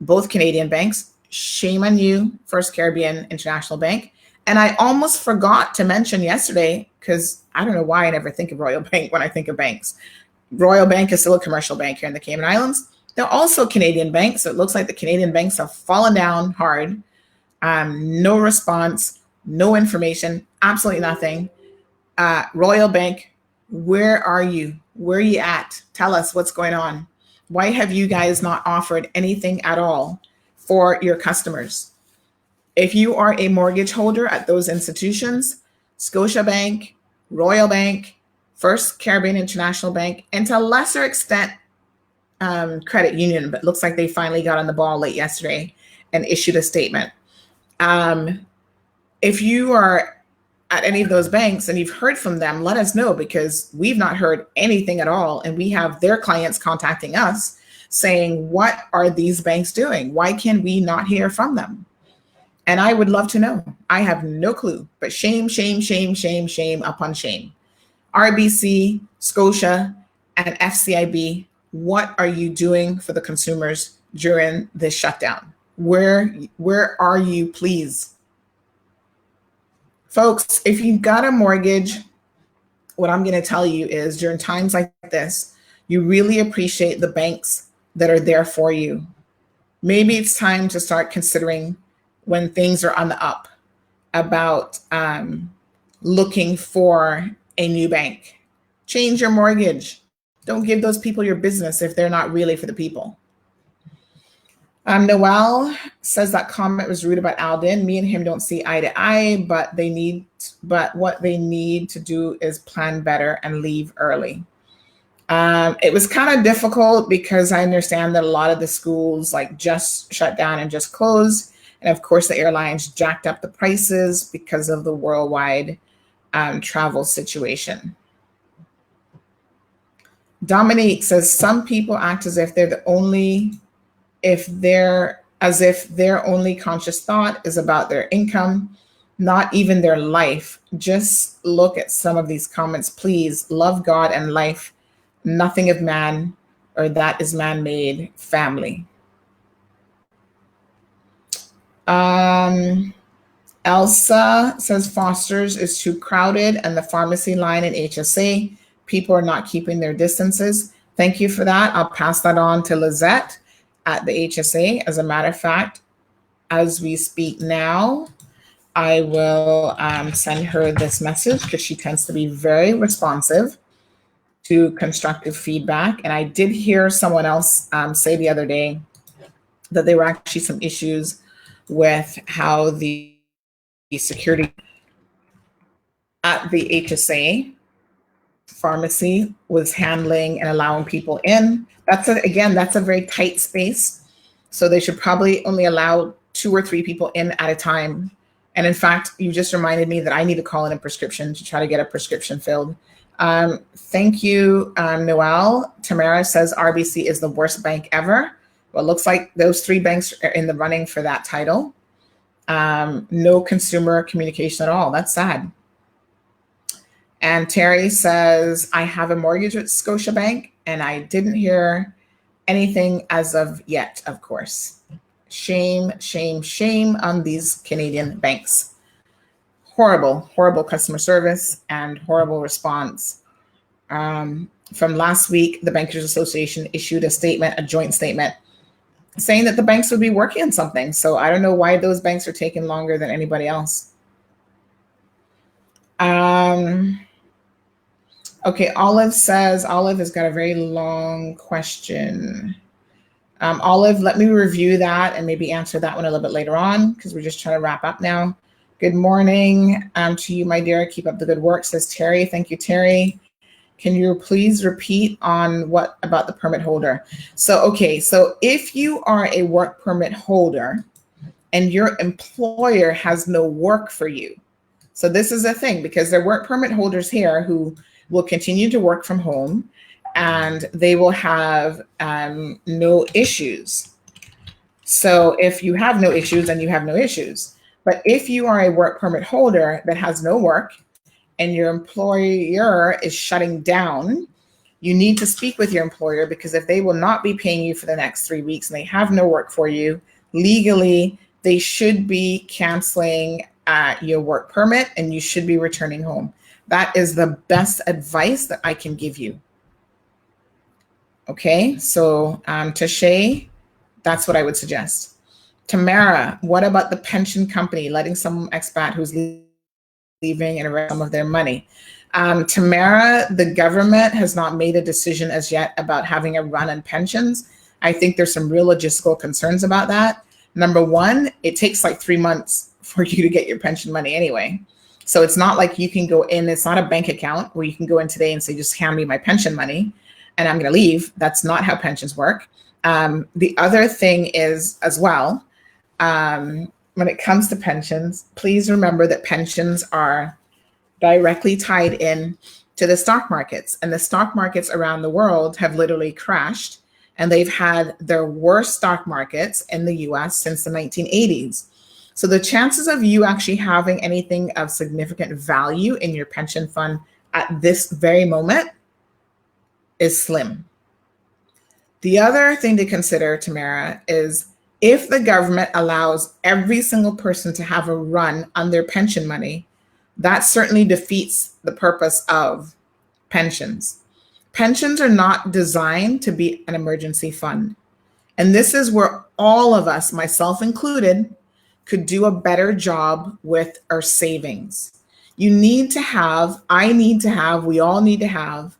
both Canadian banks. Shame on you, First Caribbean International Bank. And I almost forgot to mention yesterday, because I don't know why I never think of Royal Bank when I think of banks. Royal Bank is still a commercial bank here in the Cayman Islands. They're also Canadian banks, so it looks like the Canadian banks have fallen down hard. No response, no information, absolutely nothing. Royal Bank, where are you? Where are you at? Tell us what's going on. Why have you guys not offered anything at all for your customers? If you are a mortgage holder at those institutions, ScotiaBank, Royal Bank, First Caribbean International Bank, and to a lesser extent, Credit Union, but looks like they finally got on the ball late yesterday and issued a statement. If you are at any of those banks and you've heard from them, let us know, because we've not heard anything at all. And we have their clients contacting us saying, what are these banks doing? Why can we not hear from them? And I would love to know. I have no clue, but shame, shame, shame, shame, shame upon shame. RBC, Scotia, and FCIB, what are you doing for the consumers during this shutdown? Where are you, please? Folks, if you've got a mortgage, what I'm going to tell you is during times like this, you really appreciate the banks that are there for you. Maybe it's time to start considering, when things are on the up, about looking for a new bank. Change your mortgage. Don't give those people your business if they're not really for the people. Noel says that comment was rude about Alden. Me and him don't see eye to eye, but what they need to do is plan better and leave early. It was kind of difficult because I understand that a lot of the schools just shut down and just closed. And of course, the airlines jacked up the prices because of the worldwide travel situation. Dominique says some people act as if their only conscious thought is about their income, not even their life. Just look at some of these comments, please. Love God and life, nothing of man, or that is man-made. Family. Elsa says Foster's is too crowded and the pharmacy line in HSA. People are not keeping their distances. Thank you for that. I'll pass that on to Lizette at the HSA. As a matter of fact, as we speak now, I will send her this message because she tends to be very responsive to constructive feedback. And I did hear someone else say the other day that there were actually some issues with how the security at the HSA pharmacy was handling and allowing people in. That's a very tight space. So they should probably only allow 2 or 3 people in at a time. And in fact, you just reminded me that I need to call in a prescription to try to get a prescription filled. Thank you, Noel. Tamara says RBC is the worst bank ever. Well, it looks like those 3 banks are in the running for that title. No consumer communication at all. That's sad. And Terry says, I have a mortgage with ScotiaBank and I didn't hear anything as of yet, of course. Shame, shame, shame on these Canadian banks. Horrible, horrible customer service and horrible response. From last week, the Bankers Association issued a joint statement, saying that the banks would be working on something. So I don't know why those banks are taking longer than anybody else. Okay, Olive has got a very long question. Olive, let me review that and maybe answer that one a little bit later on because we're just trying to wrap up now. Good morning to you, my dear. Keep up the good work, says Terry. Thank you, Terry. Can you please repeat on what about the permit holder? So if you are a work permit holder and your employer has no work for you, so this is a thing because there are work permit holders here who will continue to work from home and they will have no issues. So if you have no issues, then you have no issues. But if you are a work permit holder that has no work and your employer is shutting down, you need to speak with your employer because if they will not be paying you for the next 3 weeks and they have no work for you, legally, they should be canceling your work permit and you should be returning home. That is the best advice that I can give you. Okay, so Tashay, that's what I would suggest. Tamara, what about the pension company letting some expat who's leaving and arrest some of their money? Tamara, the government has not made a decision as yet about having a run on pensions. I think there's some real logistical concerns about that. Number one, it takes like 3 months for you to get your pension money anyway. So it's not like you can go in, it's not a bank account where you can go in today and say, just hand me my pension money and I'm going to leave. That's not how pensions work. The other thing is as well, when it comes to pensions, please remember that pensions are directly tied in to the stock markets, and the stock markets around the world have literally crashed, and they've had their worst stock markets in the US since the 1980s. So the chances of you actually having anything of significant value in your pension fund at this very moment is slim. The other thing to consider, Tamara, is if the government allows every single person to have a run on their pension money, that certainly defeats the purpose of pensions. Pensions are not designed to be an emergency fund. And this is where all of us, myself included, could do a better job with our savings. You need to have, I need to have, we all need to have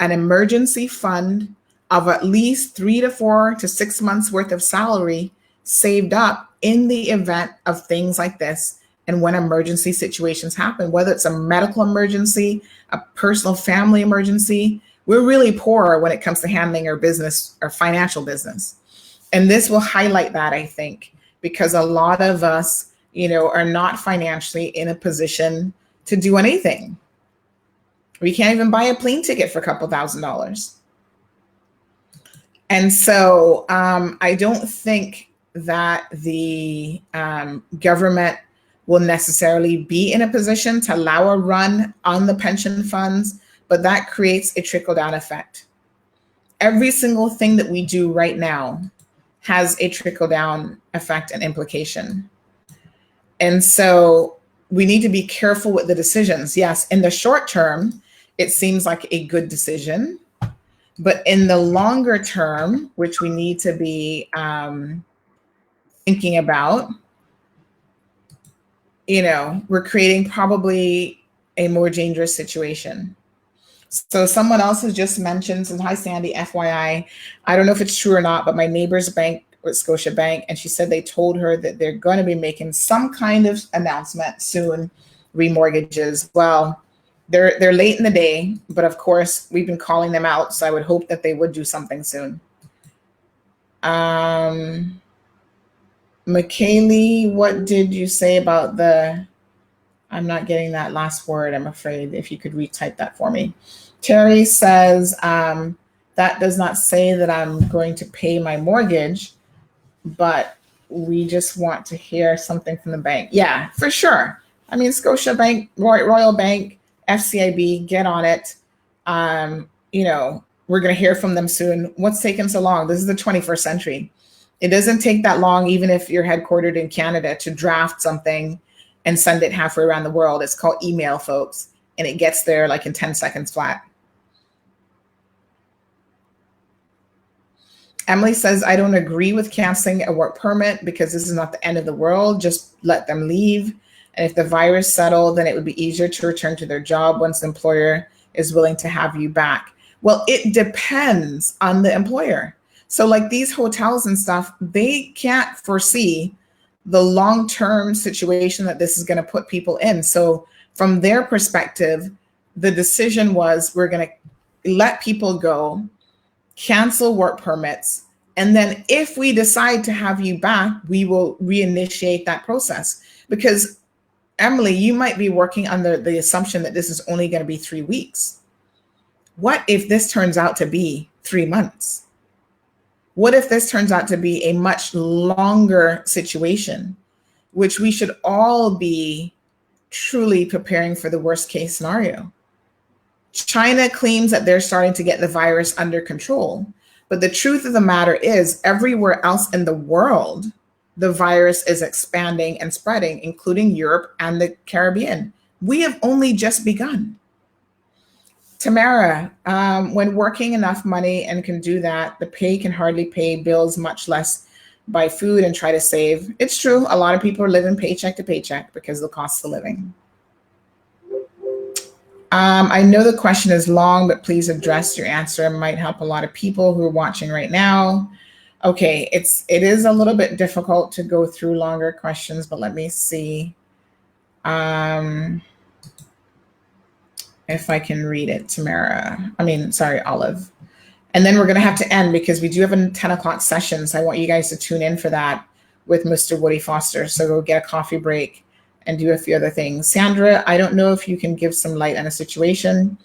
an emergency fund of at least 3 to 4 to 6 months worth of salary saved up in the event of things like this. And when emergency situations happen, whether it's a medical emergency, a personal family emergency, we're really poor when it comes to handling our business, our financial business. And this will highlight that, I think, because a lot of us, are not financially in a position to do anything. We can't even buy a plane ticket for a couple $1,000s. And so I don't think that the government will necessarily be in a position to allow a run on the pension funds, but that creates a trickle-down effect. Every single thing that we do right now has a trickle-down effect and implication. And so we need to be careful with the decisions. Yes, in the short term, it seems like a good decision, but in the longer term, which we need to be thinking about, we're creating probably a more dangerous situation. So someone else has just mentioned, and hi Sandy, FYI, I don't know if it's true or not, but my neighbor's bank with ScotiaBank, and she said they told her that they're going to be making some kind of announcement soon, remortgages. Well, they're late in the day, but of course we've been calling them out, so I would hope that they would do something soon. McKaylee, what did you say about the, I'm not getting that last word, I'm afraid. If you could retype that for me. Terry says, that does not say that I'm going to pay my mortgage, but we just want to hear something from the bank. Yeah, for sure. I mean, ScotiaBank, Royal Bank, FCIB, get on it. You know, we're going to hear from them soon. What's taken so long? This is the 21st century. It doesn't take that long, even if you're headquartered in Canada, to draft something and send it halfway around the world. It's called email, folks, and it gets there like in 10 seconds flat. Emily says, I don't agree with canceling a work permit because this is not the end of the world. Just let them leave. And if the virus settled, then it would be easier to return to their job once the employer is willing to have you back. Well, it depends on the employer. So like these hotels and stuff, they can't foresee the long-term situation that this is going to put people in. So from their perspective, the decision was, we're going to let people go, cancel work permits, and then if we decide to have you back, we will reinitiate that process. Because Emily, you might be working under the assumption that this is only going to be 3 weeks. What if this turns out to be 3 months? What if this turns out to be a much longer situation, which we should all be truly preparing for the worst case scenario? China claims that they're starting to get the virus under control. But the truth of the matter is, everywhere else in the world, the virus is expanding and spreading, including Europe and the Caribbean. We have only just begun. Tamara, when working enough money and can do that, the pay can hardly pay bills, much less buy food and try to save. It's true. A lot of people are living paycheck to paycheck because of the cost of living. I know the question is long, but please address your answer. It might help a lot of people who are watching right now. Okay, it is a little bit difficult to go through longer questions, but let me see if I can read it, Tamara. Olive. And then we're going to have to end because we do have a 10 o'clock session. So I want you guys to tune in for that with Mr. Woody Foster. So go get a coffee break and do a few other things. Sandra, I don't know if you can give some light on a situation.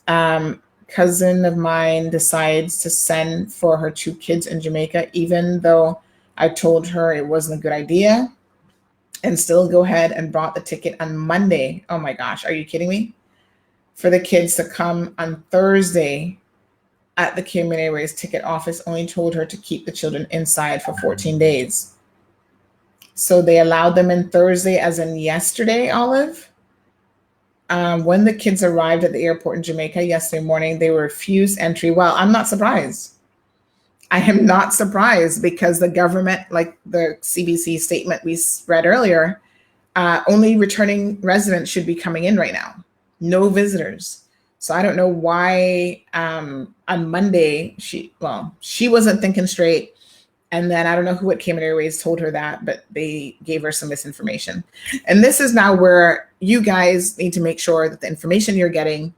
Cousin of mine decides to send for her 2 kids in Jamaica, even though I told her it wasn't a good idea, and still go ahead and bought the ticket on Monday. Oh my gosh, are you kidding me? For the kids to come on Thursday at the Cayman Airways ticket office, only told her to keep the children inside for 14 days. So they allowed them in Thursday, as in yesterday, Olive. When the kids arrived at the airport in Jamaica yesterday morning, they were refused entry. Well, I'm not surprised. I am not surprised because the government, like the CBC statement we read earlier, only returning residents should be coming in right now. No visitors. So I don't know why on Monday, she wasn't thinking straight. And then I don't know who at Cayman Airways told her that, but they gave her some misinformation. And this is now where you guys need to make sure that the information you're getting,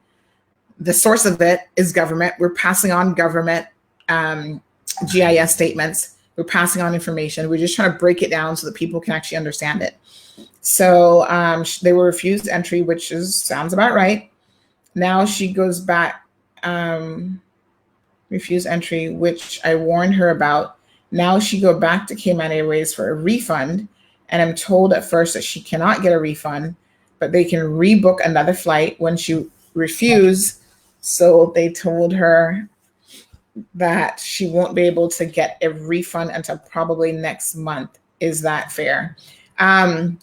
the source of it is government. We're passing on government GIS statements. We're passing on information. We're just trying to break it down so that people can actually understand it. So they were refused entry, which sounds about right. Now she goes back, refused entry, which I warned her about. Now she go back to Cayman Airways for a refund, and I'm told at first that she cannot get a refund, but they can rebook another flight when she refused. So they told her that she won't be able to get a refund until probably next month. Is that fair? I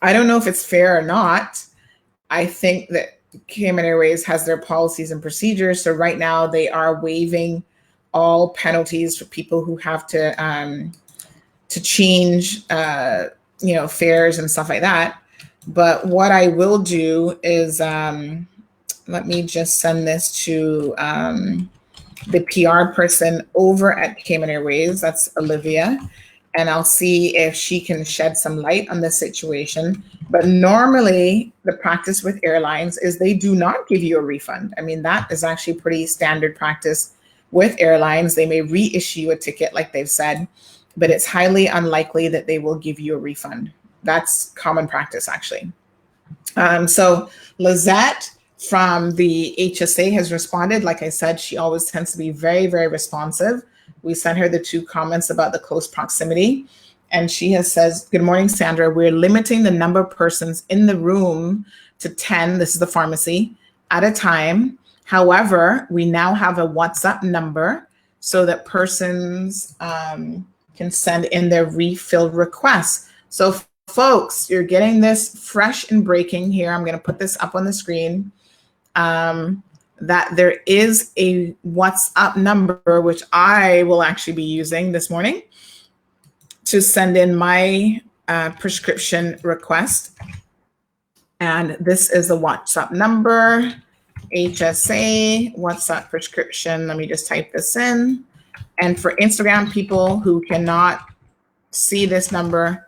don't know if it's fair or not. I think that Cayman Airways has their policies and procedures. So right now they are waiving all penalties for people who have to change, fares and stuff like that. But what I will do is, let me just send this to the PR person over at Cayman Airways. That's Olivia. And I'll see if she can shed some light on this situation. But normally, the practice with airlines is they do not give you a refund. I mean, that is actually pretty standard practice with airlines. They may reissue a ticket, like they've said, but it's highly unlikely that they will give you a refund. That's common practice, actually. So Lizette from the HSA has responded. Like I said, she always tends to be very, very responsive. We sent her the 2 comments about the close proximity. And she has says, good morning, Sandra. We're limiting the number of persons in the room to 10, this is the pharmacy, at a time. However, we now have a WhatsApp number so that persons can send in their refill requests. So folks, you're getting this fresh and breaking here. I'm going to put this up on the screen. That there is a WhatsApp number, which I will actually be using this morning to send in my prescription request. And this is the WhatsApp number, HSA, WhatsApp prescription. Let me just type this in. And for Instagram people who cannot see this number,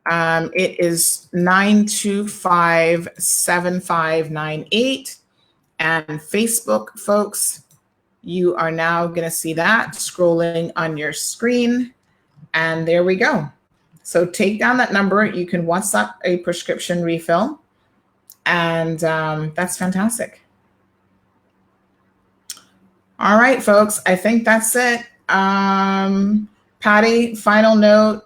it is 925-7598. And Facebook, folks, you are now going to see that scrolling on your screen. And there we go. So take down that number. You can WhatsApp a prescription refill. And that's fantastic. All right, folks, I think that's it. Patty, final note.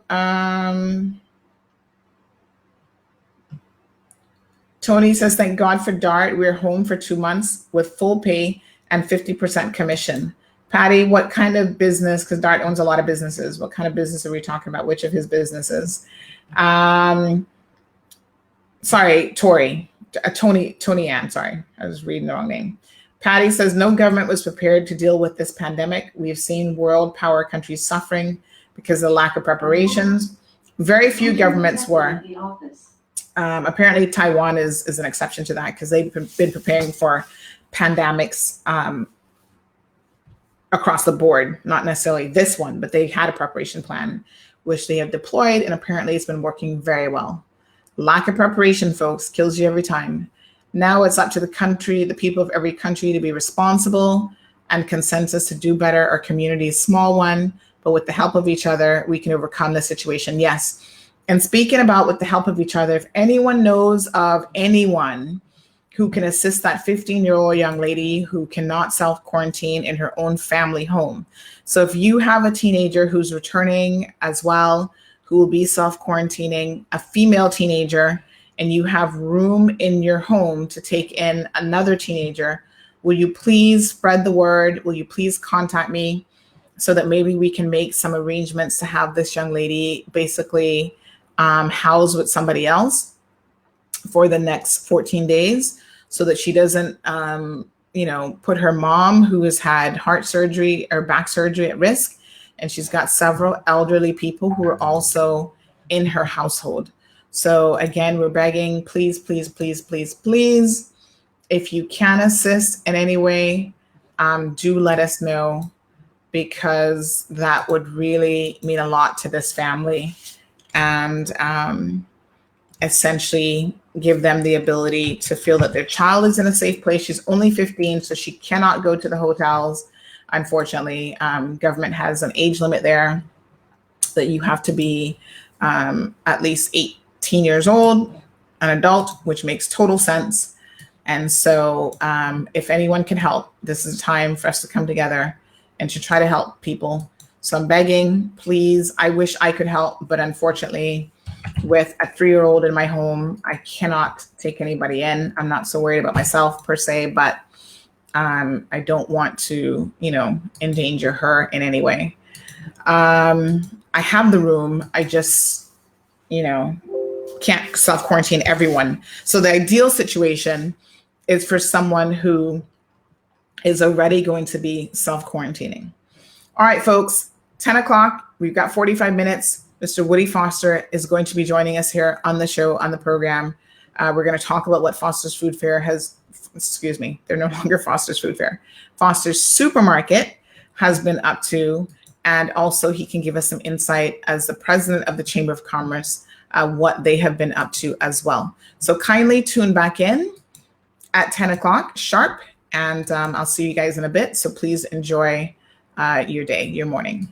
Tony says, thank God for DART. We're home for 2 months with full pay and 50% commission. Patty, what kind of business, because DART owns a lot of businesses, what kind of business are we talking about? Which of his businesses? Sorry, Tori, Tony Ann, sorry. I was reading the wrong name. Patty says, no government was prepared to deal with this pandemic. We've seen world power countries suffering because of the lack of preparations. Very few governments were. Apparently, Taiwan is an exception to that because they've been preparing for pandemics across the board, not necessarily this one, but they had a preparation plan, which they have deployed, and apparently it's been working very well. Lack of preparation, folks, kills you every time. Now it's up to the country, the people of every country to be responsible and consensus to do better. Our community is a small one, but with the help of each other, we can overcome the situation. Yes. And speaking about with the help of each other, if anyone knows of anyone who can assist that 15-year-old young lady who cannot self-quarantine in her own family home. So if you have a teenager who's returning as well, who will be self-quarantining, a female teenager, and you have room in your home to take in another teenager, will you please spread the word? Will you please contact me so that maybe we can make some arrangements to have this young lady basically housed with somebody else for the next 14 days so that she doesn't, put her mom, who has had heart surgery or back surgery, at risk. And she's got several elderly people who are also in her household. So again, we're begging, please, please, please, please, please, if you can assist in any way, do let us know, because that would really mean a lot to this family. And essentially give them the ability to feel that their child is in a safe place. She's only 15, so she cannot go to the hotels. Unfortunately, government has an age limit there that you have to be at least 18 years old, an adult, which makes total sense. And so if anyone can help, this is a time for us to come together and to try to help people. So I'm begging, please, I wish I could help, but unfortunately, with a 3-year-old in my home, I cannot take anybody in. I'm not so worried about myself per se, but I don't want to, endanger her in any way. I have the room. I just, can't self-quarantine everyone. So the ideal situation is for someone who is already going to be self-quarantining. All right, folks, 10 o'clock, we've got 45 minutes. Mr. Woody Foster is going to be joining us here on the show, on the program. We're going to talk about what Foster's Food Fair they're no longer Foster's Food Fair, Foster's Supermarket has been up to. And also he can give us some insight as the president of the Chamber of Commerce, what they have been up to as well. So kindly tune back in at 10 o'clock sharp, and I'll see you guys in a bit. So please enjoy your day, your morning.